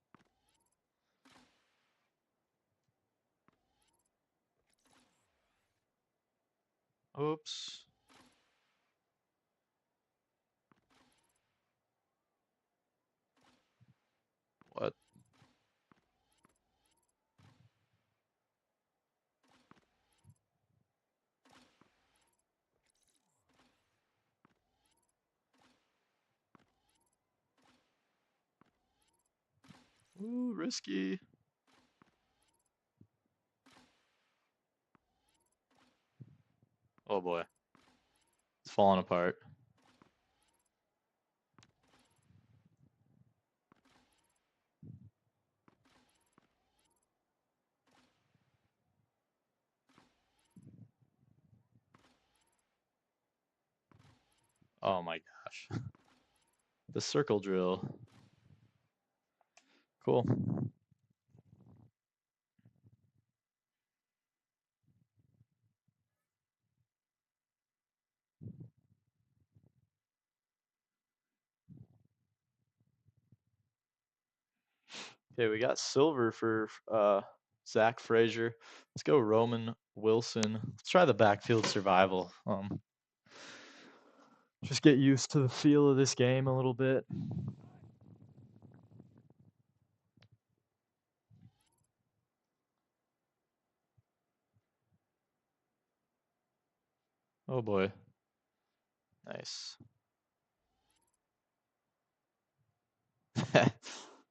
Oops. What? Ooh, risky. Oh boy. It's falling apart. Oh my gosh. The circle drill. Cool. Okay, we got silver for Zach Frazier. Let's go Roman Wilson. Let's try the backfield survival. Just get used to the feel of this game a little bit. Oh boy. Nice.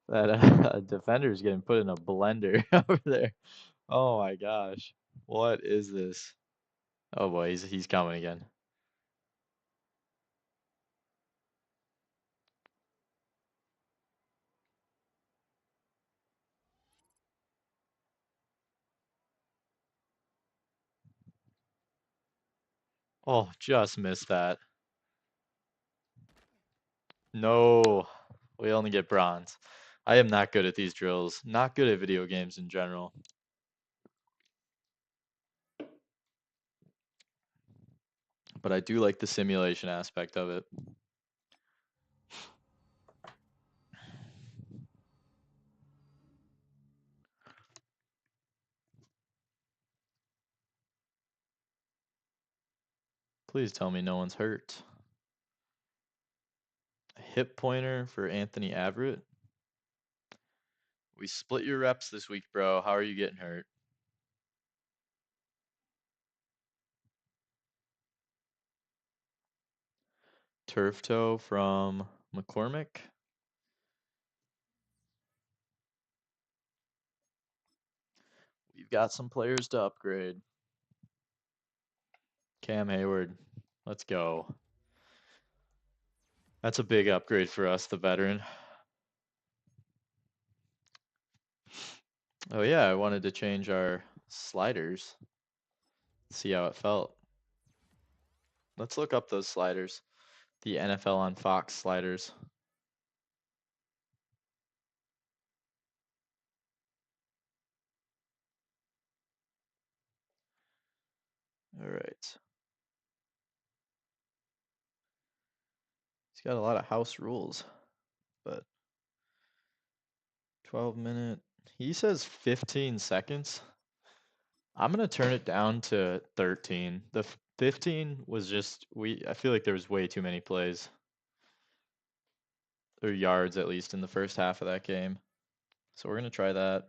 That defender is getting put in a blender over there. Oh my gosh. What is this? Oh boy, he's coming again. Oh, just missed that. No, we only get bronze. I am not good at these drills. Not good at video games in general. But I do like the simulation aspect of it. Please tell me no one's hurt. A hip pointer for Anthony Averett. We split your reps this week, bro. How are you getting hurt? Turf toe from McCormick. We've got some players to upgrade. Cam Hayward. Let's go. That's a big upgrade for us, the veteran. Oh yeah, I wanted to change our sliders. See how it felt. Let's look up those sliders. The NFL on Fox sliders. All right. He's got a lot of house rules, but 12-minute. He says 15 seconds. I'm gonna turn it down to 13. The 15 was just I feel like there was way too many plays or yards at least in the first half of that game. So we're gonna try that.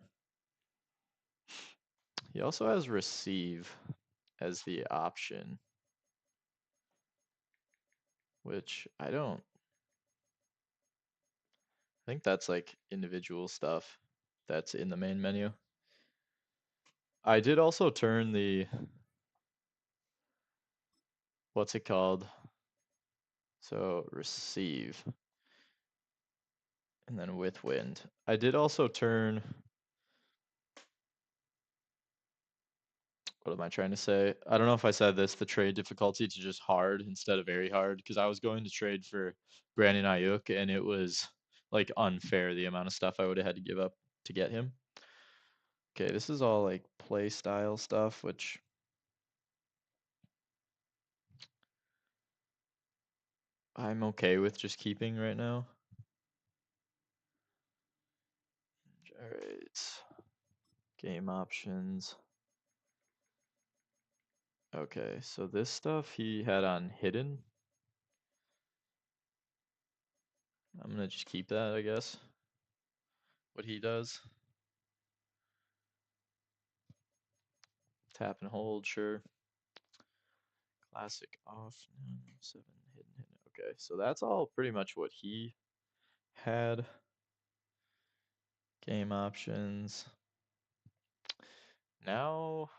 He also has receive as the option, which I think that's like individual stuff that's in the main menu. I did also turn the what's it called? So receive and then with wind. I did also turn what am I trying to say? I don't know if I said this, the trade difficulty to just hard instead of very hard because I was going to trade for Brandon Ayuk and it was like unfair the amount of stuff I would have had to give up to get him. Okay, this is all like play style stuff, which I'm okay with just keeping right now. right. Game options. Okay, so this stuff he had on hidden. I'm gonna just keep that, I guess. What he does. Tap and hold, sure. Classic off, 7, hidden. Okay, so that's all pretty much what he had. Game options. Now,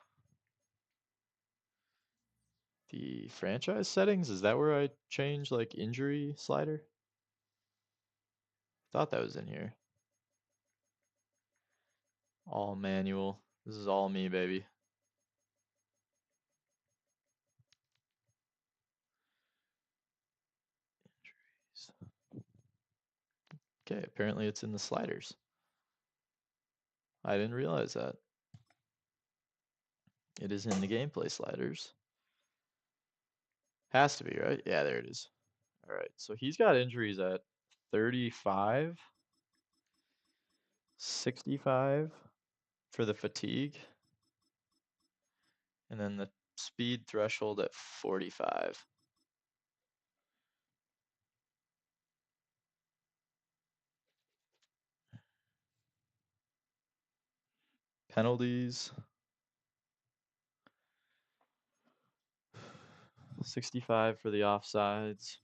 the franchise settings, is that where I change like injury slider? Thought that was in here. All manual. This is all me, baby. Injuries. Okay, apparently it's in the sliders. I didn't realize that. It is in the gameplay sliders. Has to be, right? Yeah, there it is. All right, so he's got injuries at 35, 65 for the fatigue, and then the speed threshold at 45. Penalties, 65 for the offsides.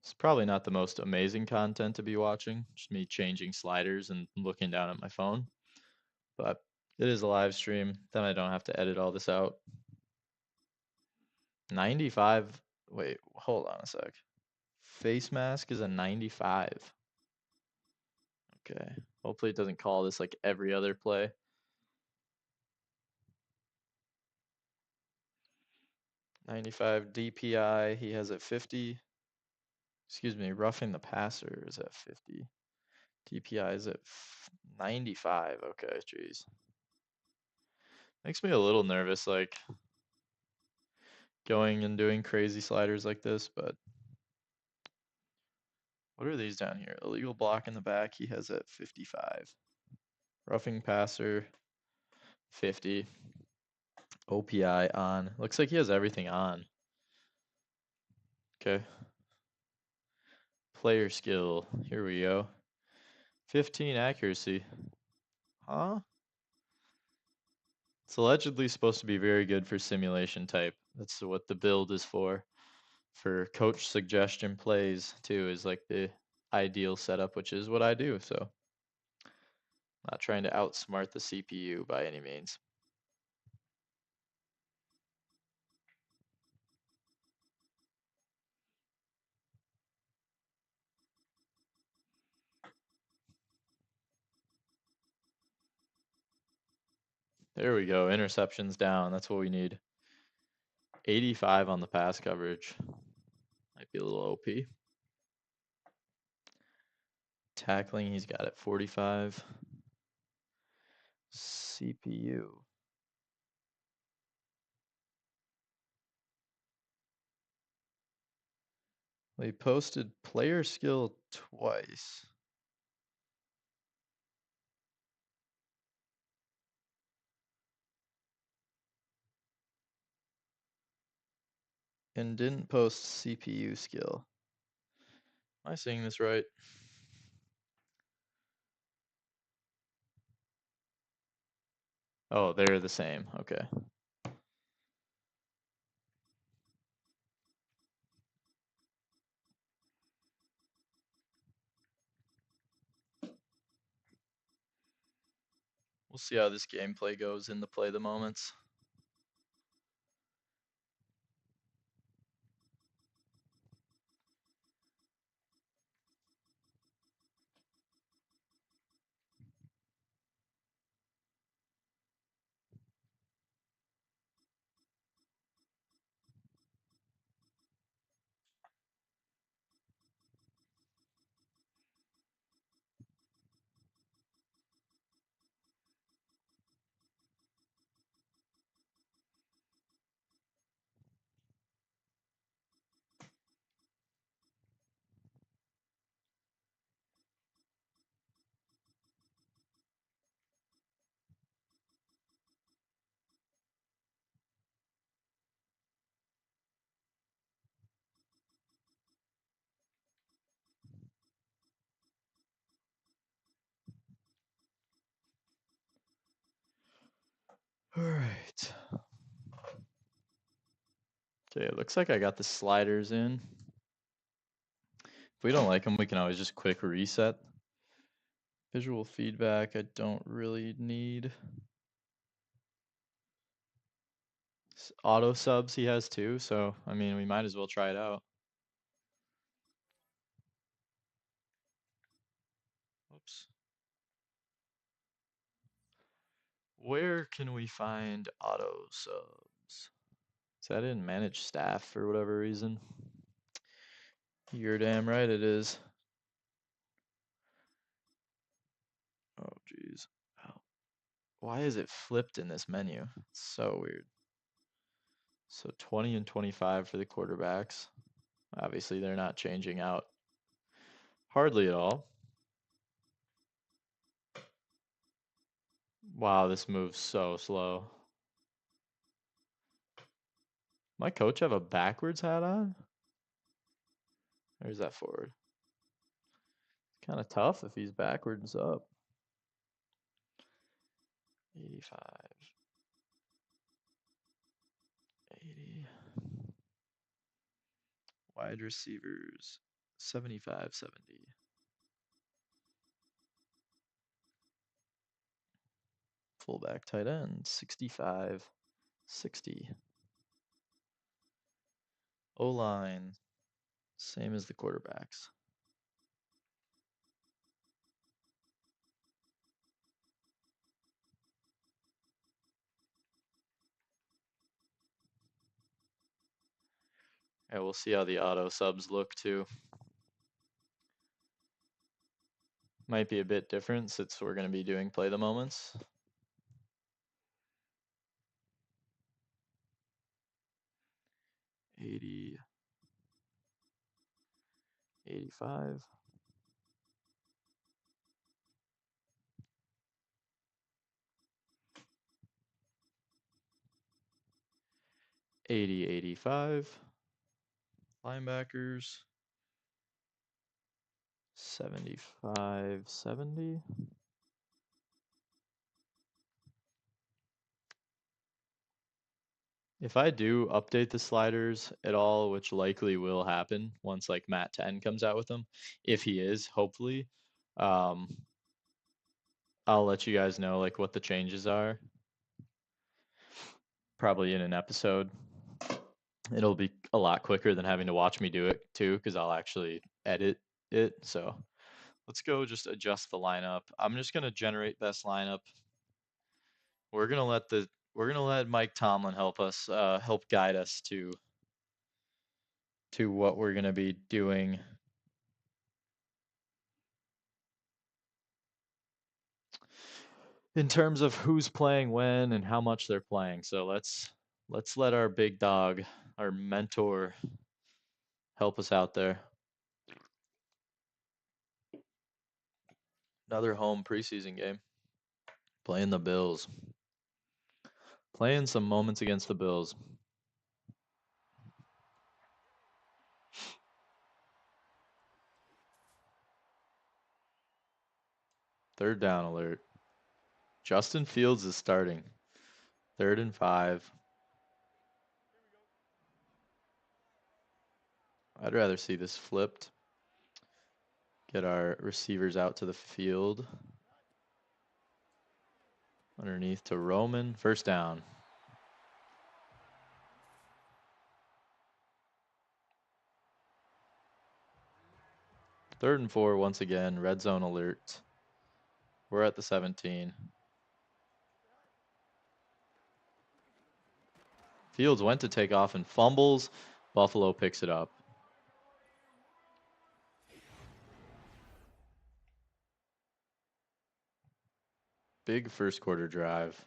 It's probably not the most amazing content to be watching, just me changing sliders and looking down at my phone. But it is a live stream, then I don't have to edit all this out. 95. Wait, hold on a sec. Face mask is a 95. Okay. Hopefully it doesn't call this like every other play. 95 DPI, he has at 50. Excuse me, roughing the passer is at 50. DPI is at 95. Okay, jeez. Makes me a little nervous, like going and doing crazy sliders like this, but what are these down here? Illegal block in the back, he has at 55. Roughing passer, 50. OPI on. Looks like he has everything on. Okay. Player skill. Here we go. 15 accuracy. Huh? It's allegedly supposed to be very good for simulation type. That's what the build is for. For coach suggestion plays too is like the ideal setup, which is what I do. So not trying to outsmart the CPU by any means. There we go. Interceptions down. That's what we need. 85 on the pass coverage. Might be a little OP. Tackling, he's got it 45. CPU. We posted player skill twice. And didn't post CPU skill. Am I saying this right? Oh, they're the same. Okay. We'll see how this gameplay goes in the play the moments. All right. Okay, it looks like I got the sliders in. If we don't like them, we can always just quick reset. Visual feedback, I don't really need. Auto subs he has too, so I mean, we might as well try it out. Oops. Where can we find auto subs? Is that in manage staff for whatever reason? You're damn right it is. Oh, geez. Why is it flipped in this menu? It's so weird. So 20 and 25 for the quarterbacks. Obviously, they're not changing out hardly at all. Wow, this moves so slow. My coach have a backwards hat on? Or is that forward? It's kind of tough if he's backwards up. 85. 80. Wide receivers, 75, 70. Fullback tight end, 65, 60. O-line, same as the quarterbacks. Yeah, we'll see how the auto subs look too. Might be a bit different since we're going to be doing play the moments. $80, 85. $80, 85. Linebackers, 75, 70. If I do update the sliders at all, which likely will happen once like Matt 10 comes out with them, if he is, hopefully, um, I'll let you guys know like what the changes are. Probably in an episode. It'll be a lot quicker than having to watch me do it too, because I'll actually edit it. So let's go just adjust the lineup. I'm just gonna generate best lineup. We're gonna let Mike Tomlin help us, help guide us to what we're gonna be doing. In terms of who's playing when and how much they're playing. So let's let our big dog, our mentor, help us out there. Another home preseason game. Playing the Bills. Playing some moments against the Bills. Third down alert. Justin Fields is starting. 3rd and 5. I'd rather see this flipped. Get our receivers out to the field. Underneath to Roman. First down. 3rd and 4 once again. Red zone alert. We're at the 17. Fields went to take off and fumbles. Buffalo picks it up. Big first quarter drive.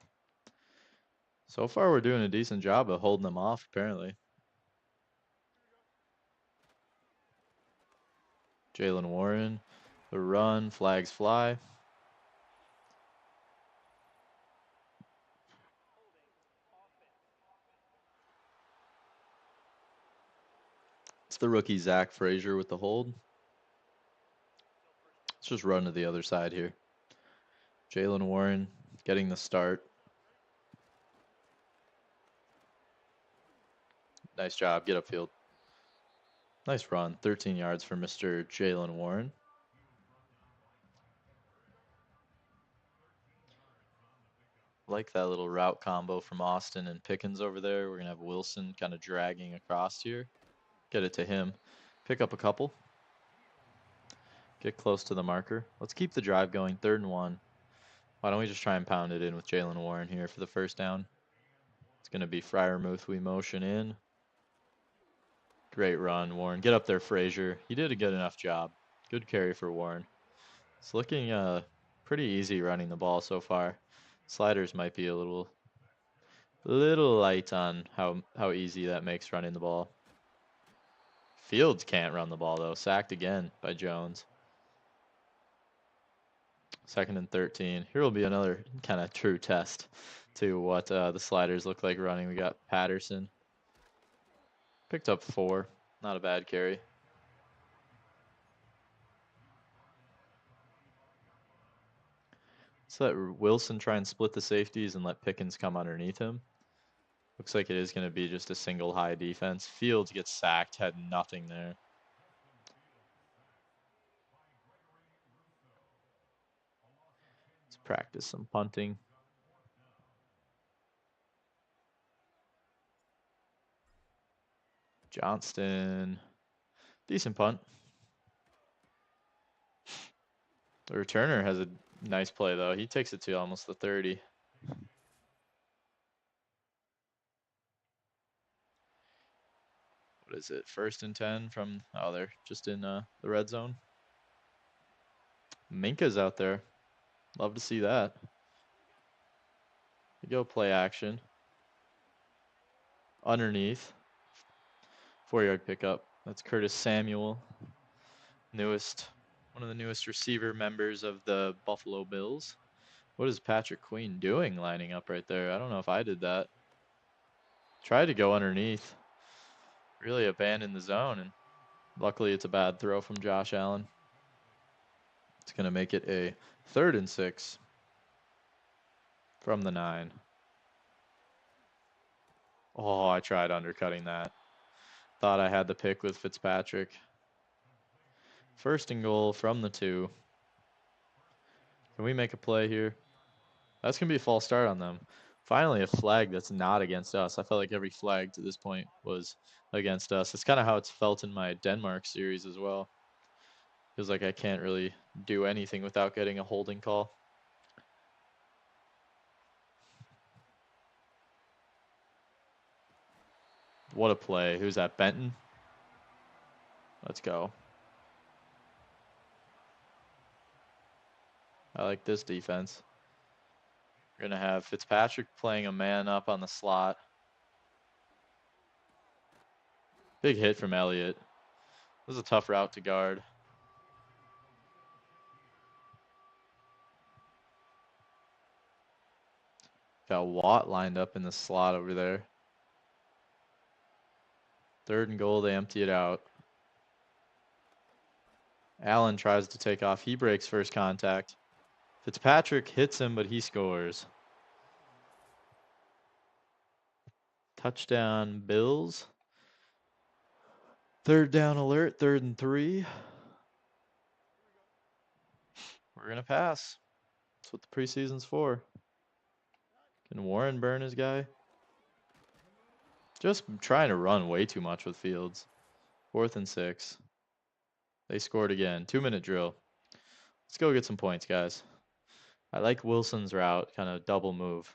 So far, we're doing a decent job of holding them off, apparently. Jalen Warren, the run, flags fly. It's the rookie Zach Frazier with the hold. Let's just run to the other side here. Jalen Warren getting the start. Nice job. Get upfield. Nice run. 13 yards for Mr. Jalen Warren. Like that little route combo from Austin and Pickens over there. We're going to have Wilson kind of dragging across here. Get it to him. Pick up a couple. Get close to the marker. Let's keep the drive going. 3rd and 1. Why don't we just try and pound it in with Jalen Warren here for the first down? It's going to be Freiermuth. We motion in. Great run, Warren. Get up there, Frazier. He did a good enough job. Good carry for Warren. It's looking pretty easy running the ball so far. Sliders might be a little light on how easy that makes running the ball. Fields can't run the ball though. Sacked again by Jones. 2nd and 13. Here will be another kind of true test to what the sliders look like running. We got Patterson. Picked up 4. Not a bad carry. Let's let Wilson try and split the safeties and let Pickens come underneath him. Looks like it is going to be just a single high defense. Fields gets sacked, had nothing there. Let's practice some punting. Johnston. Decent punt. The returner has a nice play, though. He takes it to almost the 30. What is it? 1st and 10 from... Oh, they're just in the red zone. Minka's out there. Love to see that. We go play action. Underneath. 4-yard pickup. That's Curtis Samuel. One of the newest receiver members of the Buffalo Bills. What is Patrick Queen doing lining up right there? I don't know if I did that. Tried to go underneath. Really abandoned the zone, and luckily it's a bad throw from Josh Allen. It's going to make it a 3rd and 6 from the 9. Oh, I tried undercutting that. Thought I had the pick with Fitzpatrick. 1st and goal from the 2. Can we make a play here? That's going to be a false start on them. Finally, a flag that's not against us. I felt like every flag to this point was against us. It's kind of how it's felt in my Denmark series as well. Feels like I can't really do anything without getting a holding call. What a play. Who's that, Benton? Let's go. I like this defense. We're going to have Fitzpatrick playing a man up on the slot. Big hit from Elliott. This is a tough route to guard. Got Watt lined up in the slot over there. 3rd and goal, they empty it out. Allen tries to take off. He breaks first contact. Fitzpatrick hits him, but he scores. Touchdown, Bills. 3rd down alert, 3rd and 3. We're going to pass. That's what the preseason's for. Can Warren burn his guy? Just trying to run way too much with Fields. 4th and 6. They scored again. 2-minute drill. Let's go get some points, guys. I like Wilson's route, kind of double move.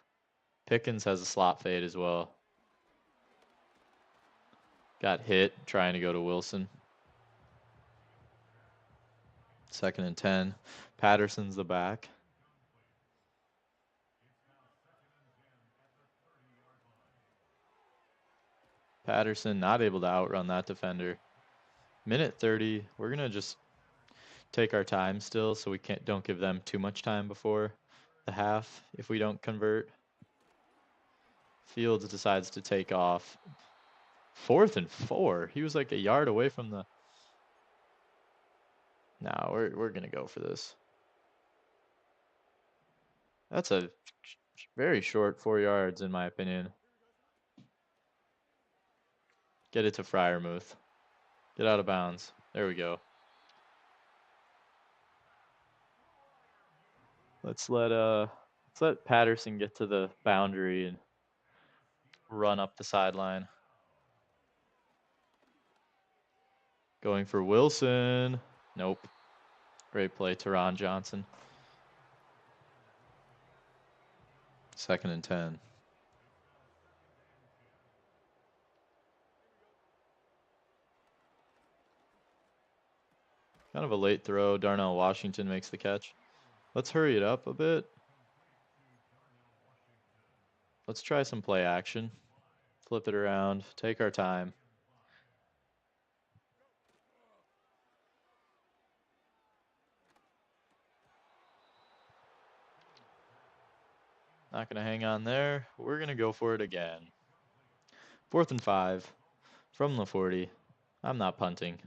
Pickens has a slot fade as well. Got hit trying to go to Wilson. 2nd and 10. Patterson's the back. Patterson not able to outrun that defender. 1:30. We're gonna just take our time still, so we don't give them too much time before the half if we don't convert. Fields decides to take off. 4th and 4. He was like a yard away from the... No, we're gonna go for this. That's a very short 4 yards in my opinion. Get it to Fryermuth. Get out of bounds. There we go. Let's let Patterson get to the boundary and run up the sideline. Going for Wilson. Nope. Great play, Teron Johnson. 2nd and 10. Kind of a late throw. Darnell Washington makes the catch. Let's hurry it up a bit. Let's try some play action. Flip it around. Take our time. Not going to hang on there. We're going to go for it again. 4th and 5 from the 40. I'm not punting.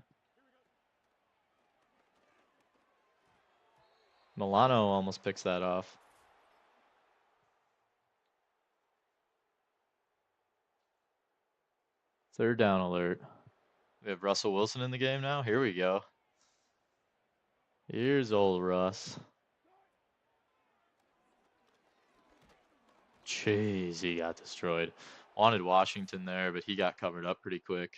Milano almost picks that off. Third down alert. We have Russell Wilson in the game now. Here we go. Here's old Russ. Jeez, he got destroyed. Wanted Washington there, but he got covered up pretty quick.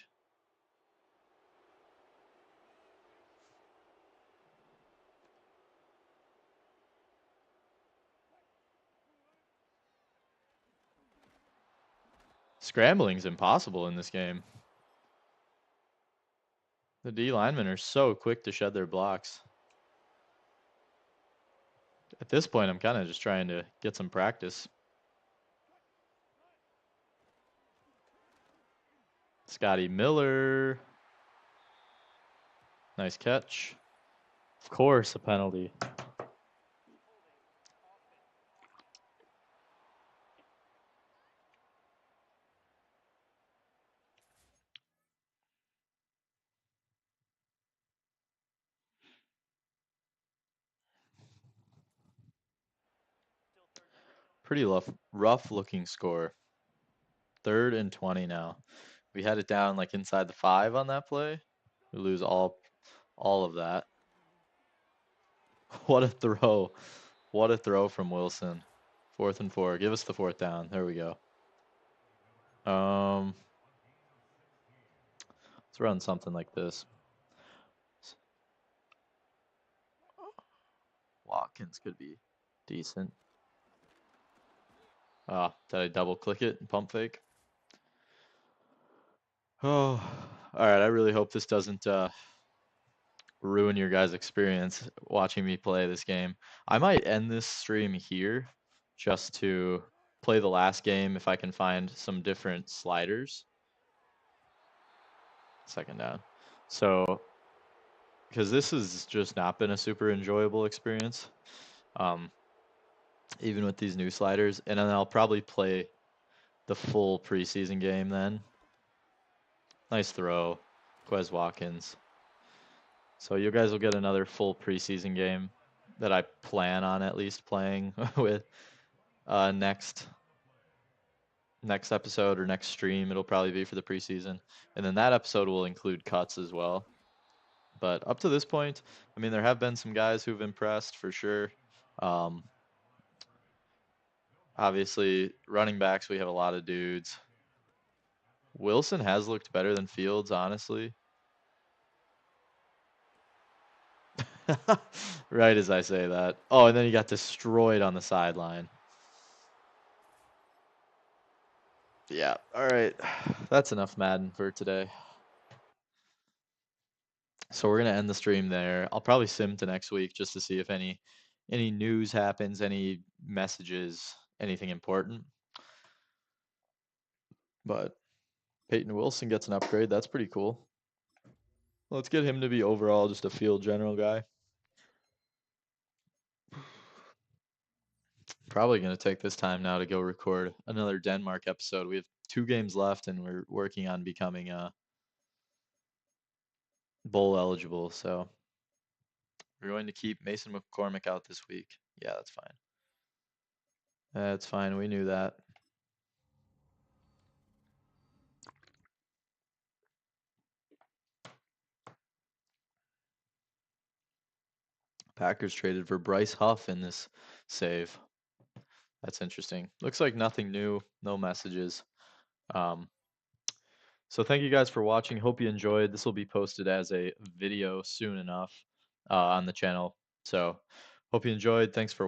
Scrambling's impossible in this game. The D linemen are so quick to shed their blocks. At this point, I'm kind of just trying to get some practice. Scotty Miller. Nice catch. Of course, a penalty. Pretty rough looking score. 3rd and 20 now. We had it down like inside the 5 on that play. We lose all of that. What a throw. What a throw from Wilson. 4th and 4. Give us the 4th down. There we go. Let's run something like this. Watkins could be decent. Did I double click it and pump fake? Oh, all right. I really hope this doesn't ruin your guys' experience watching me play this game. I might end this stream here just to play the last game if I can find some different sliders. 2nd down. So, because this has just not been a super enjoyable experience, even with these new sliders. And then I'll probably play the full preseason game then. Nice throw, Quez Watkins. So you guys will get another full preseason game that I plan on at least playing with next episode or next stream. It'll probably be for the preseason. And then that episode will include cuts as well. But up to this point, I mean, there have been some guys who've impressed for sure. Obviously, running backs, we have a lot of dudes. Wilson has looked better than Fields, honestly. Right as I say that. Oh, and then he got destroyed on the sideline. Yeah, all right. That's enough Madden for today. So we're going to end the stream there. I'll probably sim to next week just to see if any news happens, any messages, anything important. But Peyton Wilson gets an upgrade. That's pretty cool. Let's get him to be overall just a field general guy. Probably going to take this time now to go record another Denmark episode. We have 2 games left and we're working on becoming bowl eligible. So we're going to keep Mason McCormick out this week. Yeah, that's fine. That's fine. We knew that. Packers traded for Bryce Huff in this save. That's interesting. Looks like nothing new, no messages. Um, so thank you guys for watching. Hope you enjoyed. This will be posted as a video soon enough on the channel. So hope you enjoyed. Thanks for